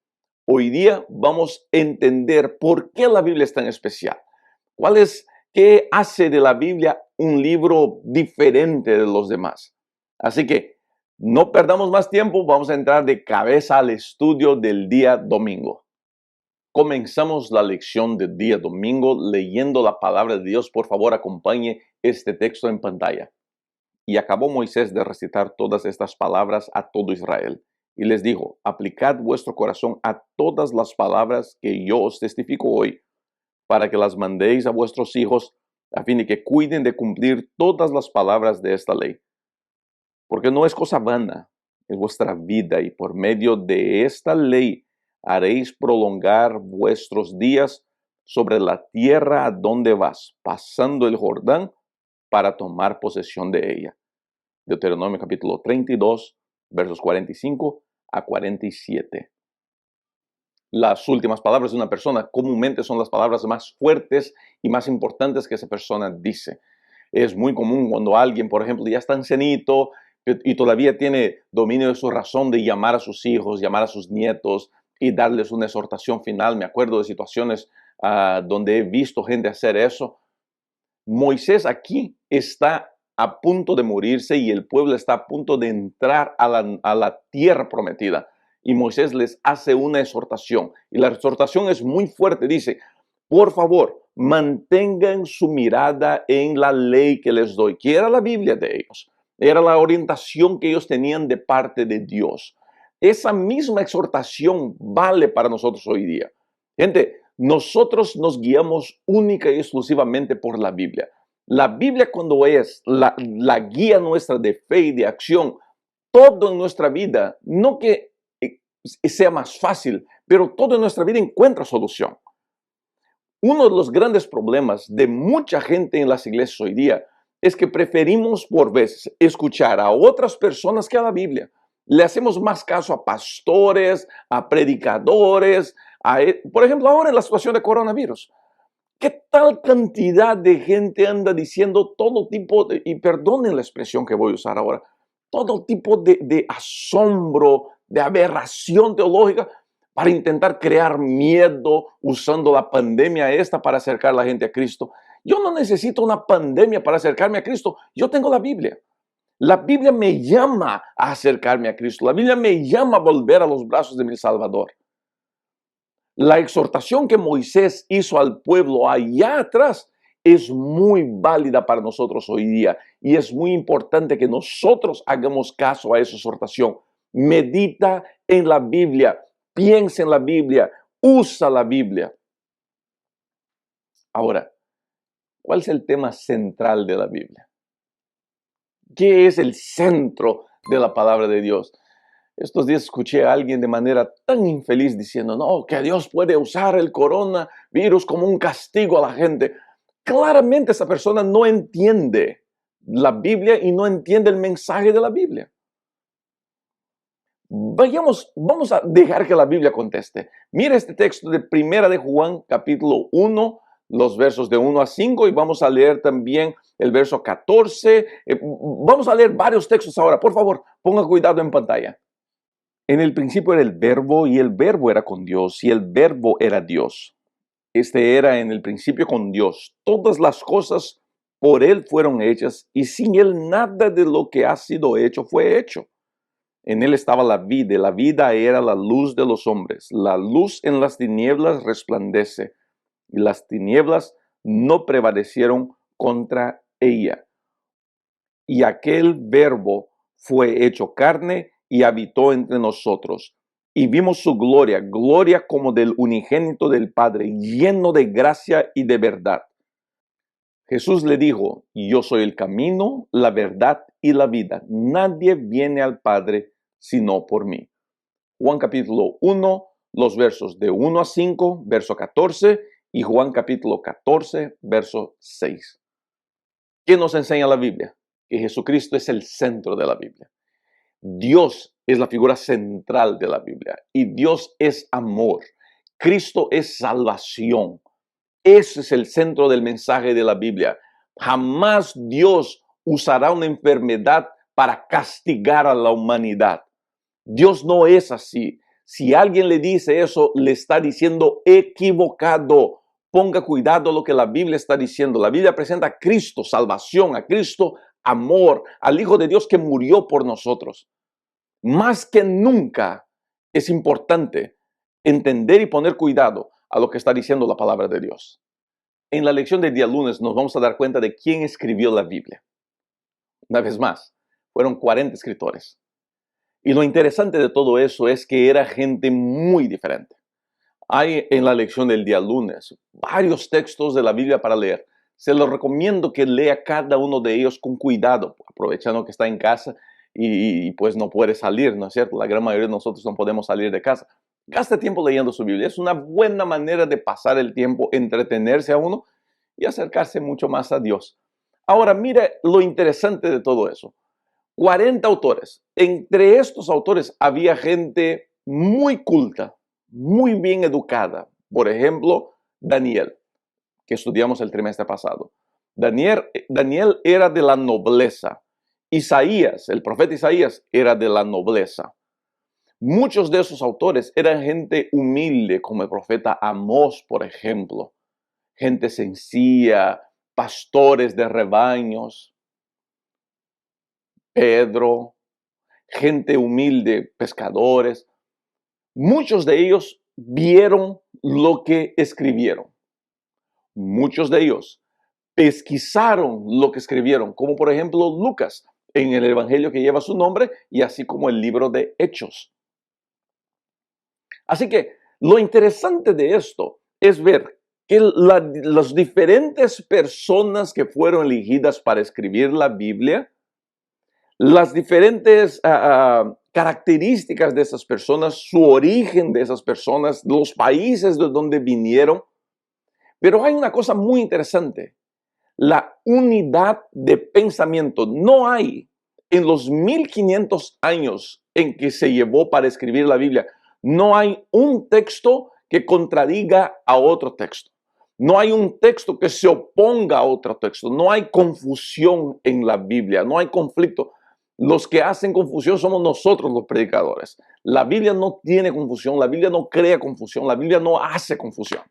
Hoy día vamos a entender por qué la Biblia es tan especial. ¿Qué hace de la Biblia un libro diferente de los demás? Así que no perdamos más tiempo, vamos a entrar de cabeza al estudio del día domingo. Comenzamos la lección del día domingo leyendo la palabra de Dios. Por favor, acompañe este texto en pantalla. Y acabó Moisés de recitar todas estas palabras a todo Israel. Y les dijo, aplicad vuestro corazón a todas las palabras que yo os testifico hoy, para que las mandéis a vuestros hijos, a fin de que cuiden de cumplir todas las palabras de esta ley. Porque no es cosa vana, es vuestra vida, y por medio de esta ley haréis prolongar vuestros días sobre la tierra a donde vas, pasando el Jordán para tomar posesión de ella. Deuteronomio capítulo 32, versos 45 a 47. Las últimas palabras de una persona comúnmente son las palabras más fuertes y más importantes que esa persona dice. Es muy común cuando alguien, por ejemplo, ya está ancianito y todavía tiene dominio de su razón de llamar a sus hijos, llamar a sus nietos y darles una exhortación final. Me acuerdo de situaciones donde he visto gente hacer eso. Moisés aquí está a punto de morirse y el pueblo está a punto de entrar a la tierra prometida. Y Moisés les hace una exhortación. Y la exhortación es muy fuerte. Dice, por favor, mantengan su mirada en la ley que les doy, que era la Biblia de ellos. Era la orientación que ellos tenían de parte de Dios. Esa misma exhortación vale para nosotros hoy día. Gente, nosotros nos guiamos única y exclusivamente por la Biblia. La Biblia, cuando es la guía nuestra de fe y de acción, todo en nuestra vida, no que sea más fácil, pero todo en nuestra vida encuentra solución. Uno de los grandes problemas de mucha gente en las iglesias hoy día es que preferimos por veces escuchar a otras personas que a la Biblia. Le hacemos más caso a pastores, a predicadores, por ejemplo, ahora en la situación de coronavirus. ¿Qué tal cantidad de gente anda diciendo todo tipo de, y perdonen la expresión que voy a usar ahora, todo tipo de asombro, de aberración teológica para intentar crear miedo usando la pandemia esta para acercar a la gente a Cristo? Yo no necesito una pandemia para acercarme a Cristo. Yo tengo la Biblia. La Biblia me llama a acercarme a Cristo. La Biblia me llama a volver a los brazos de mi Salvador. La exhortación que Moisés hizo al pueblo allá atrás es muy válida para nosotros hoy día. Y es muy importante que nosotros hagamos caso a esa exhortación. Medita en la Biblia. Piensa en la Biblia. Usa la Biblia. Ahora, ¿cuál es el tema central de la Biblia? ¿Qué es el centro de la palabra de Dios? Estos días escuché a alguien de manera tan infeliz diciendo, no, que Dios puede usar el coronavirus como un castigo a la gente. Claramente esa persona no entiende la Biblia y no entiende el mensaje de la Biblia. Vamos a dejar que la Biblia conteste. Mira este texto de Primera de Juan, capítulo 1, los versos de 1 a 5, y vamos a leer también el verso 14. Vamos a leer varios textos ahora. Por favor, ponga cuidado en pantalla. En el principio era el verbo, y el verbo era con Dios, y el verbo era Dios. Este era en el principio con Dios. Todas las cosas por Él fueron hechas, y sin Él nada de lo que ha sido hecho fue hecho. En él estaba la vida, y la vida era la luz de los hombres. La luz en las tinieblas resplandece, y las tinieblas no prevalecieron contra ella. Y aquel verbo fue hecho carne y habitó entre nosotros. Y vimos su gloria, gloria como del unigénito del Padre, lleno de gracia y de verdad. Jesús le dijo: yo soy el camino, la verdad y la vida. Nadie viene al Padre sino por mí. Juan capítulo 1, los versos de 1 a 5, verso 14, y Juan capítulo 14, verso 6. ¿Qué nos enseña la Biblia? Que Jesucristo es el centro de la Biblia. Dios es la figura central de la Biblia y Dios es amor. Cristo es salvación. Ese es el centro del mensaje de la Biblia. Jamás Dios usará una enfermedad para castigar a la humanidad. Dios no es así. Si alguien le dice eso, le está diciendo equivocado. Ponga cuidado a lo que la Biblia está diciendo. La Biblia presenta a Cristo salvación, a Cristo amor, al Hijo de Dios que murió por nosotros. Más que nunca es importante entender y poner cuidado a lo que está diciendo la palabra de Dios. En la lección del día lunes nos vamos a dar cuenta de quién escribió la Biblia. Una vez más, fueron 40 escritores. Y lo interesante de todo eso es que era gente muy diferente. Hay en la lección del día lunes varios textos de la Biblia para leer. Se los recomiendo que lea cada uno de ellos con cuidado, aprovechando que está en casa y pues no puede salir, ¿no es cierto? La gran mayoría de nosotros no podemos salir de casa. Gaste tiempo leyendo su Biblia. Es una buena manera de pasar el tiempo, entretenerse a uno y acercarse mucho más a Dios. Ahora, mire lo interesante de todo eso. 40 autores. Entre estos autores había gente muy culta, muy bien educada. Por ejemplo, Daniel, que estudiamos el trimestre pasado. Daniel era de la nobleza. Isaías, el profeta Isaías, era de la nobleza. Muchos de esos autores eran gente humilde, como el profeta Amós, por ejemplo. Gente sencilla, pastores de rebaños. Pedro, gente humilde, pescadores. Muchos de ellos vieron lo que escribieron. Muchos de ellos pesquisaron lo que escribieron, como por ejemplo Lucas, en el evangelio que lleva su nombre, y así como el libro de Hechos. Así que lo interesante de esto es ver que las diferentes personas que fueron elegidas para escribir la Biblia, las diferentes características de esas personas, su origen de esas personas, los países de donde vinieron. Pero hay una cosa muy interesante, la unidad de pensamiento. No hay en los 1500 años en que se llevó para escribir la Biblia, no hay un texto que contradiga a otro texto. No hay un texto que se oponga a otro texto. No hay confusión en la Biblia, no hay conflicto. Los que hacen confusión somos nosotros los predicadores. La Biblia no tiene confusión, la Biblia no crea confusión, la Biblia no hace confusión.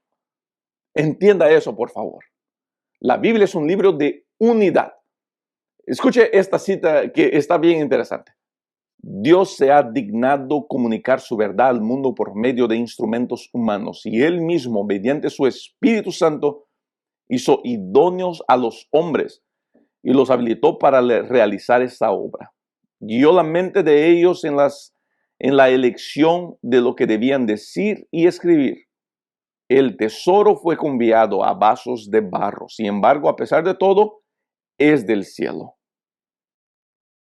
Entienda eso, por favor. La Biblia es un libro de unidad. Escuche esta cita que está bien interesante. Dios se ha dignado comunicar su verdad al mundo por medio de instrumentos humanos y Él mismo, mediante su Espíritu Santo, hizo idóneos a los hombres y los habilitó para realizar esta obra. Guió la mente de ellos en la elección de lo que debían decir y escribir. El tesoro fue confiado a vasos de barro. Sin embargo, a pesar de todo, es del cielo.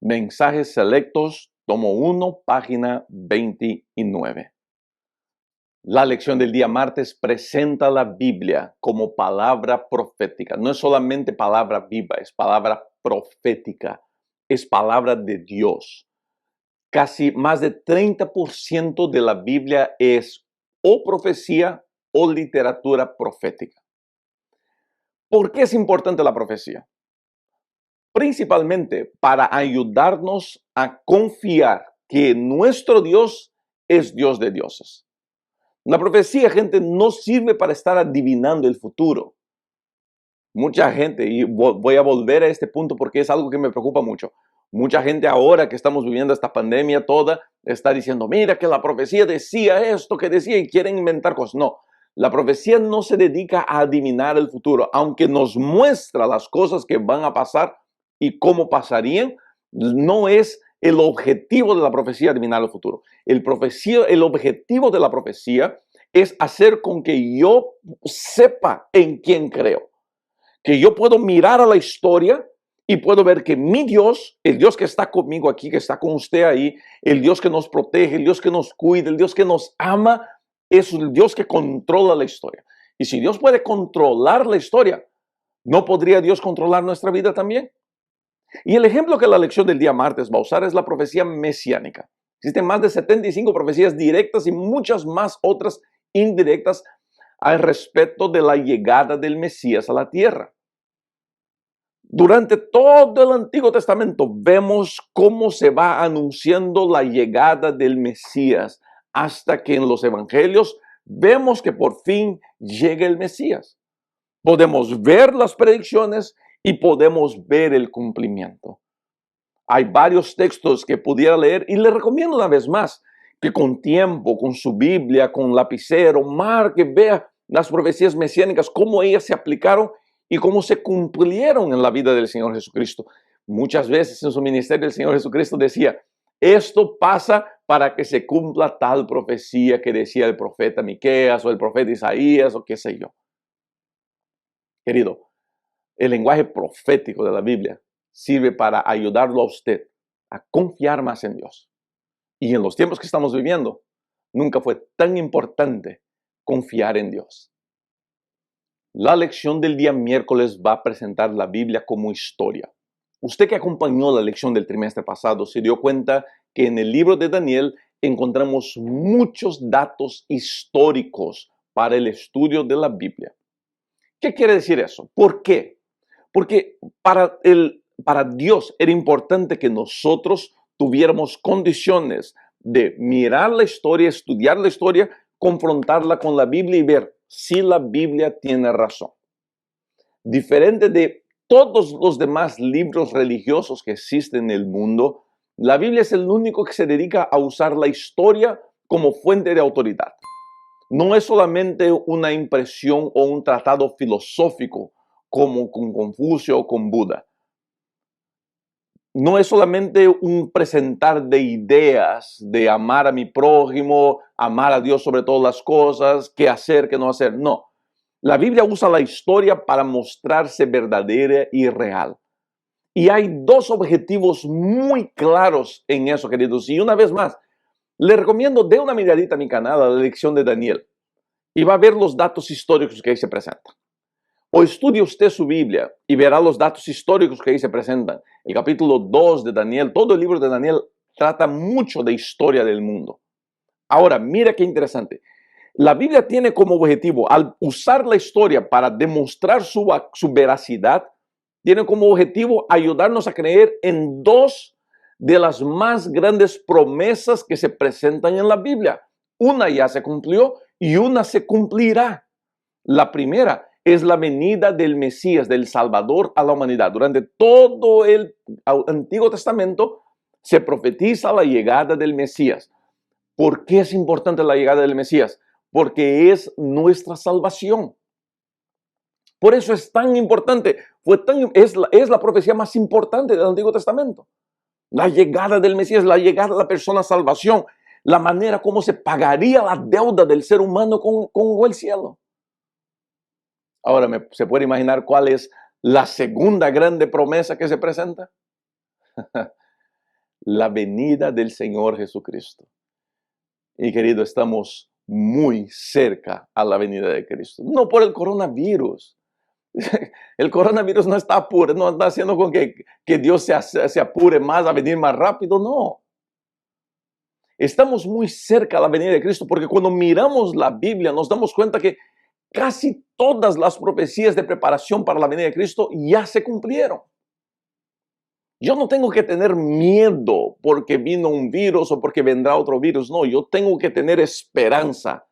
Mensajes selectos, tomo 1, página 29. La lección del día martes presenta la Biblia como palabra profética. No es solamente palabra viva, es palabra profética. Es palabra de Dios. Casi más de 30% de la Biblia es o profecía o literatura profética. ¿Por qué es importante la profecía? Principalmente para ayudarnos a confiar que nuestro Dios es Dios de dioses. La profecía, gente, no sirve para estar adivinando el futuro. Mucha gente, y voy a volver a este punto porque es algo que me preocupa mucho. Mucha gente ahora que estamos viviendo esta pandemia toda está diciendo, mira que la profecía decía esto, que decía, y quieren inventar cosas. No, la profecía no se dedica a adivinar el futuro, aunque nos muestra las cosas que van a pasar y cómo pasarían. No es el objetivo de la profecía adivinar el futuro. El objetivo de la profecía es hacer con que yo sepa en quién creo. Que yo puedo mirar a la historia y puedo ver que mi Dios, el Dios que está conmigo aquí, que está con usted ahí, el Dios que nos protege, el Dios que nos cuida, el Dios que nos ama, es el Dios que controla la historia. Y si Dios puede controlar la historia, ¿no podría Dios controlar nuestra vida también? Y el ejemplo que la lección del día martes va a usar es la profecía mesiánica. Existen más de 75 profecías directas y muchas más otras indirectas al respecto de la llegada del Mesías a la tierra. Durante todo el Antiguo Testamento vemos cómo se va anunciando la llegada del Mesías hasta que en los evangelios vemos que por fin llega el Mesías. Podemos ver las predicciones y podemos ver el cumplimiento. Hay varios textos que pudiera leer y le recomiendo una vez más que con tiempo, con su Biblia, con lapicero, marque, vea las profecías mesiánicas, cómo ellas se aplicaron y cómo se cumplieron en la vida del Señor Jesucristo. Muchas veces en su ministerio el Señor Jesucristo decía, esto pasa para que se cumpla tal profecía que decía el profeta Miqueas o el profeta Isaías o qué sé yo. Querido, el lenguaje profético de la Biblia sirve para ayudarlo a usted a confiar más en Dios. Y en los tiempos que estamos viviendo, nunca fue tan importante confiar en Dios. La lección del día miércoles va a presentar la Biblia como historia. Usted que acompañó la lección del trimestre pasado se dio cuenta que en el libro de Daniel encontramos muchos datos históricos para el estudio de la Biblia. ¿Qué quiere decir eso? ¿Por qué? Porque para Dios era importante que nosotros tuviéramos condiciones de mirar la historia, estudiar la historia, confrontarla con la Biblia y ver si la Biblia tiene razón. Diferente de todos los demás libros religiosos que existen en el mundo, la Biblia es el único que se dedica a usar la historia como fuente de autoridad. No es solamente una impresión o un tratado filosófico como con Confucio o con Buda. No es solamente un presentar de ideas, de amar a mi prójimo, amar a Dios sobre todas las cosas, qué hacer, qué no hacer. No. La Biblia usa la historia para mostrarse verdadera y real. Y hay dos objetivos muy claros en eso, queridos. Y una vez más, le recomiendo dé una miradita a mi canal, a la lección de Daniel, y va a ver los datos históricos que ahí se presentan. O estudie usted su Biblia y verá los datos históricos que ahí se presentan. El capítulo 2 de Daniel, todo el libro de Daniel trata mucho de historia del mundo. Ahora, mira qué interesante. La Biblia tiene como objetivo, al usar la historia para demostrar su veracidad, tiene como objetivo ayudarnos a creer en dos de las más grandes promesas que se presentan en la Biblia. Una ya se cumplió y una se cumplirá. La primera es la venida del Mesías, del Salvador a la humanidad. Durante todo el Antiguo Testamento se profetiza la llegada del Mesías. ¿Por qué es importante la llegada del Mesías? Porque es nuestra salvación. Por eso es tan importante, es la profecía más importante del Antiguo Testamento. La llegada del Mesías, la llegada de la persona salvación, la manera como se pagaría la deuda del ser humano con el cielo. Ahora, ¿se puede imaginar cuál es la segunda grande promesa que se presenta? La venida del Señor Jesucristo. Y querido, estamos muy cerca a la venida de Cristo. No por el coronavirus. El coronavirus no está no está haciendo con que Dios se apure más a venir más rápido, no. Estamos muy cerca a la venida de Cristo porque cuando miramos la Biblia nos damos cuenta que casi todas las profecías de preparación para la venida de Cristo ya se cumplieron. Yo no tengo que tener miedo porque vino un virus o porque vendrá otro virus. No, yo tengo que tener esperanza.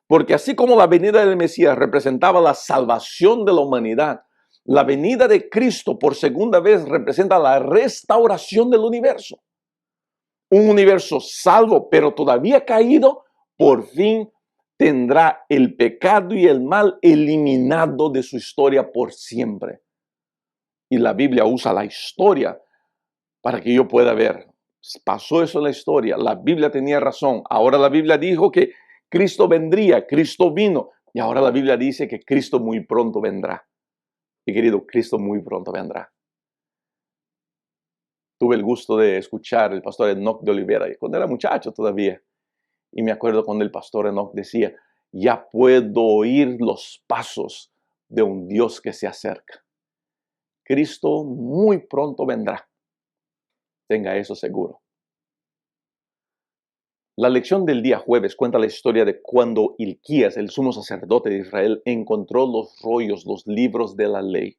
Porque así como la venida del Mesías representaba la salvación de la humanidad, La venida de Cristo por segunda vez representa la restauración del universo. Un universo salvo, pero todavía caído, por fin tendrá el pecado y el mal eliminado de su historia por siempre. Y la Biblia usa la historia para que yo pueda ver. Pasó eso en la historia. La Biblia tenía razón. Ahora la Biblia dijo que Cristo vendría, Cristo vino. Y ahora la Biblia dice que Cristo muy pronto vendrá. Mi querido, Cristo muy pronto vendrá. Tuve el gusto de escuchar al pastor Enoch de Olivera cuando era muchacho todavía. Y me acuerdo cuando el pastor Enoch decía, ya puedo oír los pasos de un Dios que se acerca. Cristo muy pronto vendrá. Tenga eso seguro. La lección del día jueves cuenta la historia de cuando Hilquías, el sumo sacerdote de Israel, encontró los rollos, los libros de la ley.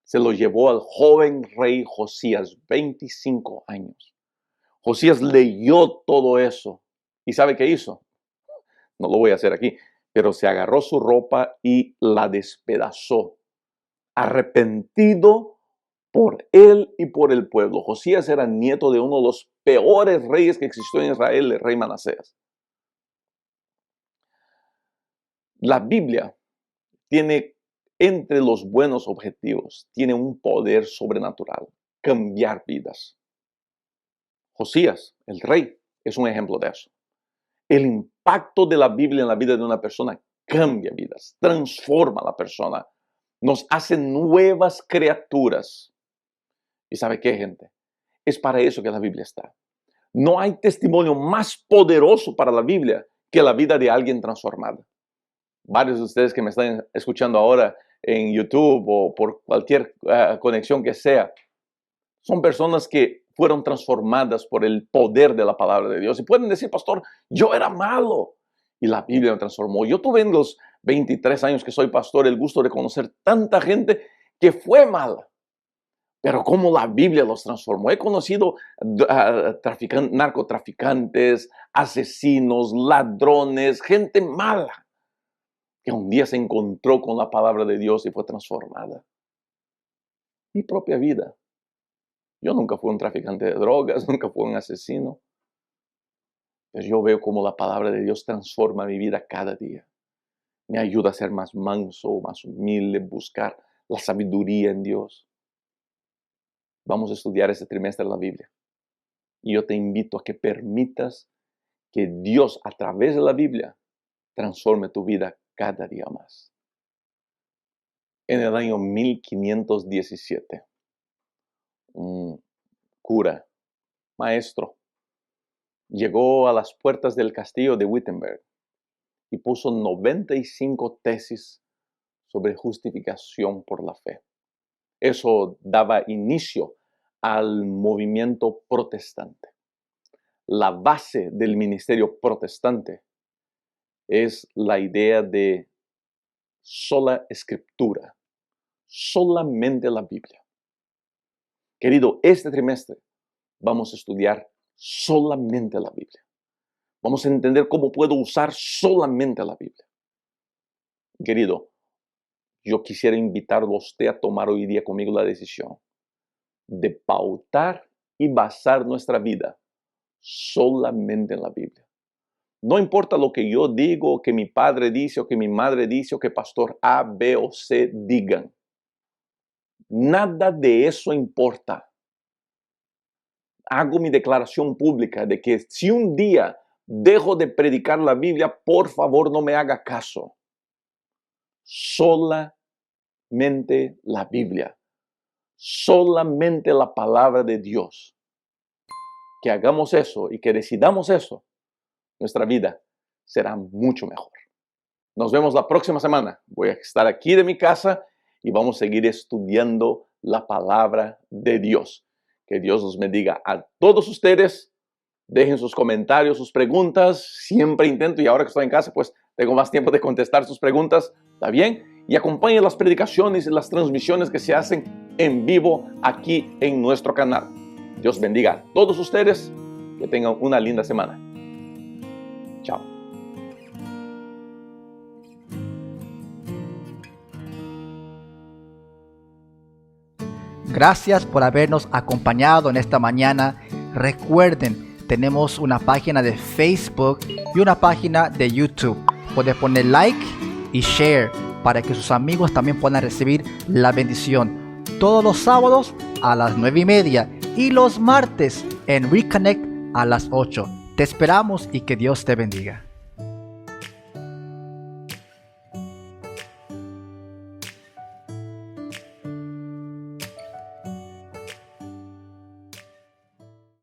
Se los llevó al joven rey Josías, 25 años. Josías leyó todo eso. ¿Y sabe qué hizo? No lo voy a hacer aquí, pero se agarró su ropa y la despedazó, arrepentido por él y por el pueblo. Josías era nieto de uno de los peores reyes que existió en Israel, el rey Manasés. La Biblia tiene entre los buenos objetivos, tiene un poder sobrenatural, cambiar vidas. Josías, el rey, es un ejemplo de eso. El impacto de la Biblia en la vida de una persona cambia vidas, transforma a la persona, nos hace nuevas criaturas. ¿Y sabe qué, gente? Es para eso que la Biblia está. No hay testimonio más poderoso para la Biblia que la vida de alguien transformada. Varios de ustedes que me están escuchando ahora en YouTube o por cualquier conexión que sea, son personas que fueron transformadas por el poder de la palabra de Dios. Y pueden decir, pastor, yo era malo y la Biblia me transformó. Yo tuve en los 23 años que soy pastor el gusto de conocer tanta gente que fue mala. Pero cómo la Biblia los transformó. He conocido narcotraficantes, asesinos, ladrones, gente mala, que un día se encontró con la palabra de Dios y fue transformada. Mi propia vida. Yo nunca fui un traficante de drogas, nunca fui un asesino. Pero yo veo cómo la palabra de Dios transforma mi vida cada día. Me ayuda a ser más manso, más humilde, buscar la sabiduría en Dios. Vamos a estudiar este trimestre la Biblia. Y yo te invito a que permitas que Dios, a través de la Biblia, transforme tu vida cada día más. En el año 1517, un cura, maestro, llegó a las puertas del castillo de Wittenberg y puso 95 tesis sobre justificación por la fe. Eso daba inicio al movimiento protestante. La base del ministerio protestante es la idea de sola escritura, solamente la Biblia. Querido, este trimestre vamos a estudiar solamente la Biblia. Vamos a entender cómo puedo usar solamente la Biblia. Querido, yo quisiera invitarlo a usted a tomar hoy día conmigo la decisión de pautar y basar nuestra vida solamente en la Biblia. No importa lo que yo digo, que mi padre dice, o que mi madre dice, o que pastor A, B o C digan. Nada de eso importa. Hago mi declaración pública de que si un día dejo de predicar la Biblia, por favor no me haga caso. Solamente la Biblia. Solamente la palabra de Dios. Que hagamos eso y que decidamos eso, nuestra vida será mucho mejor. Nos vemos la próxima semana. Voy a estar aquí de mi casa y vamos a seguir estudiando la palabra de Dios. Que Dios los bendiga a todos ustedes. Dejen sus comentarios, sus preguntas. Siempre intento, y ahora que estoy en casa, pues tengo más tiempo de contestar sus preguntas. ¿Está bien? Y acompañen las predicaciones y las transmisiones que se hacen en vivo aquí en nuestro canal. Dios bendiga a todos ustedes. Que tengan una linda semana. Chao. Gracias por habernos acompañado en esta mañana. Recuerden, tenemos una página de Facebook y una página de YouTube. Pueden poner like y share para que sus amigos también puedan recibir la bendición. Todos los sábados a las 9:30 y los martes en Reconnect a las 8. Te esperamos y que Dios te bendiga.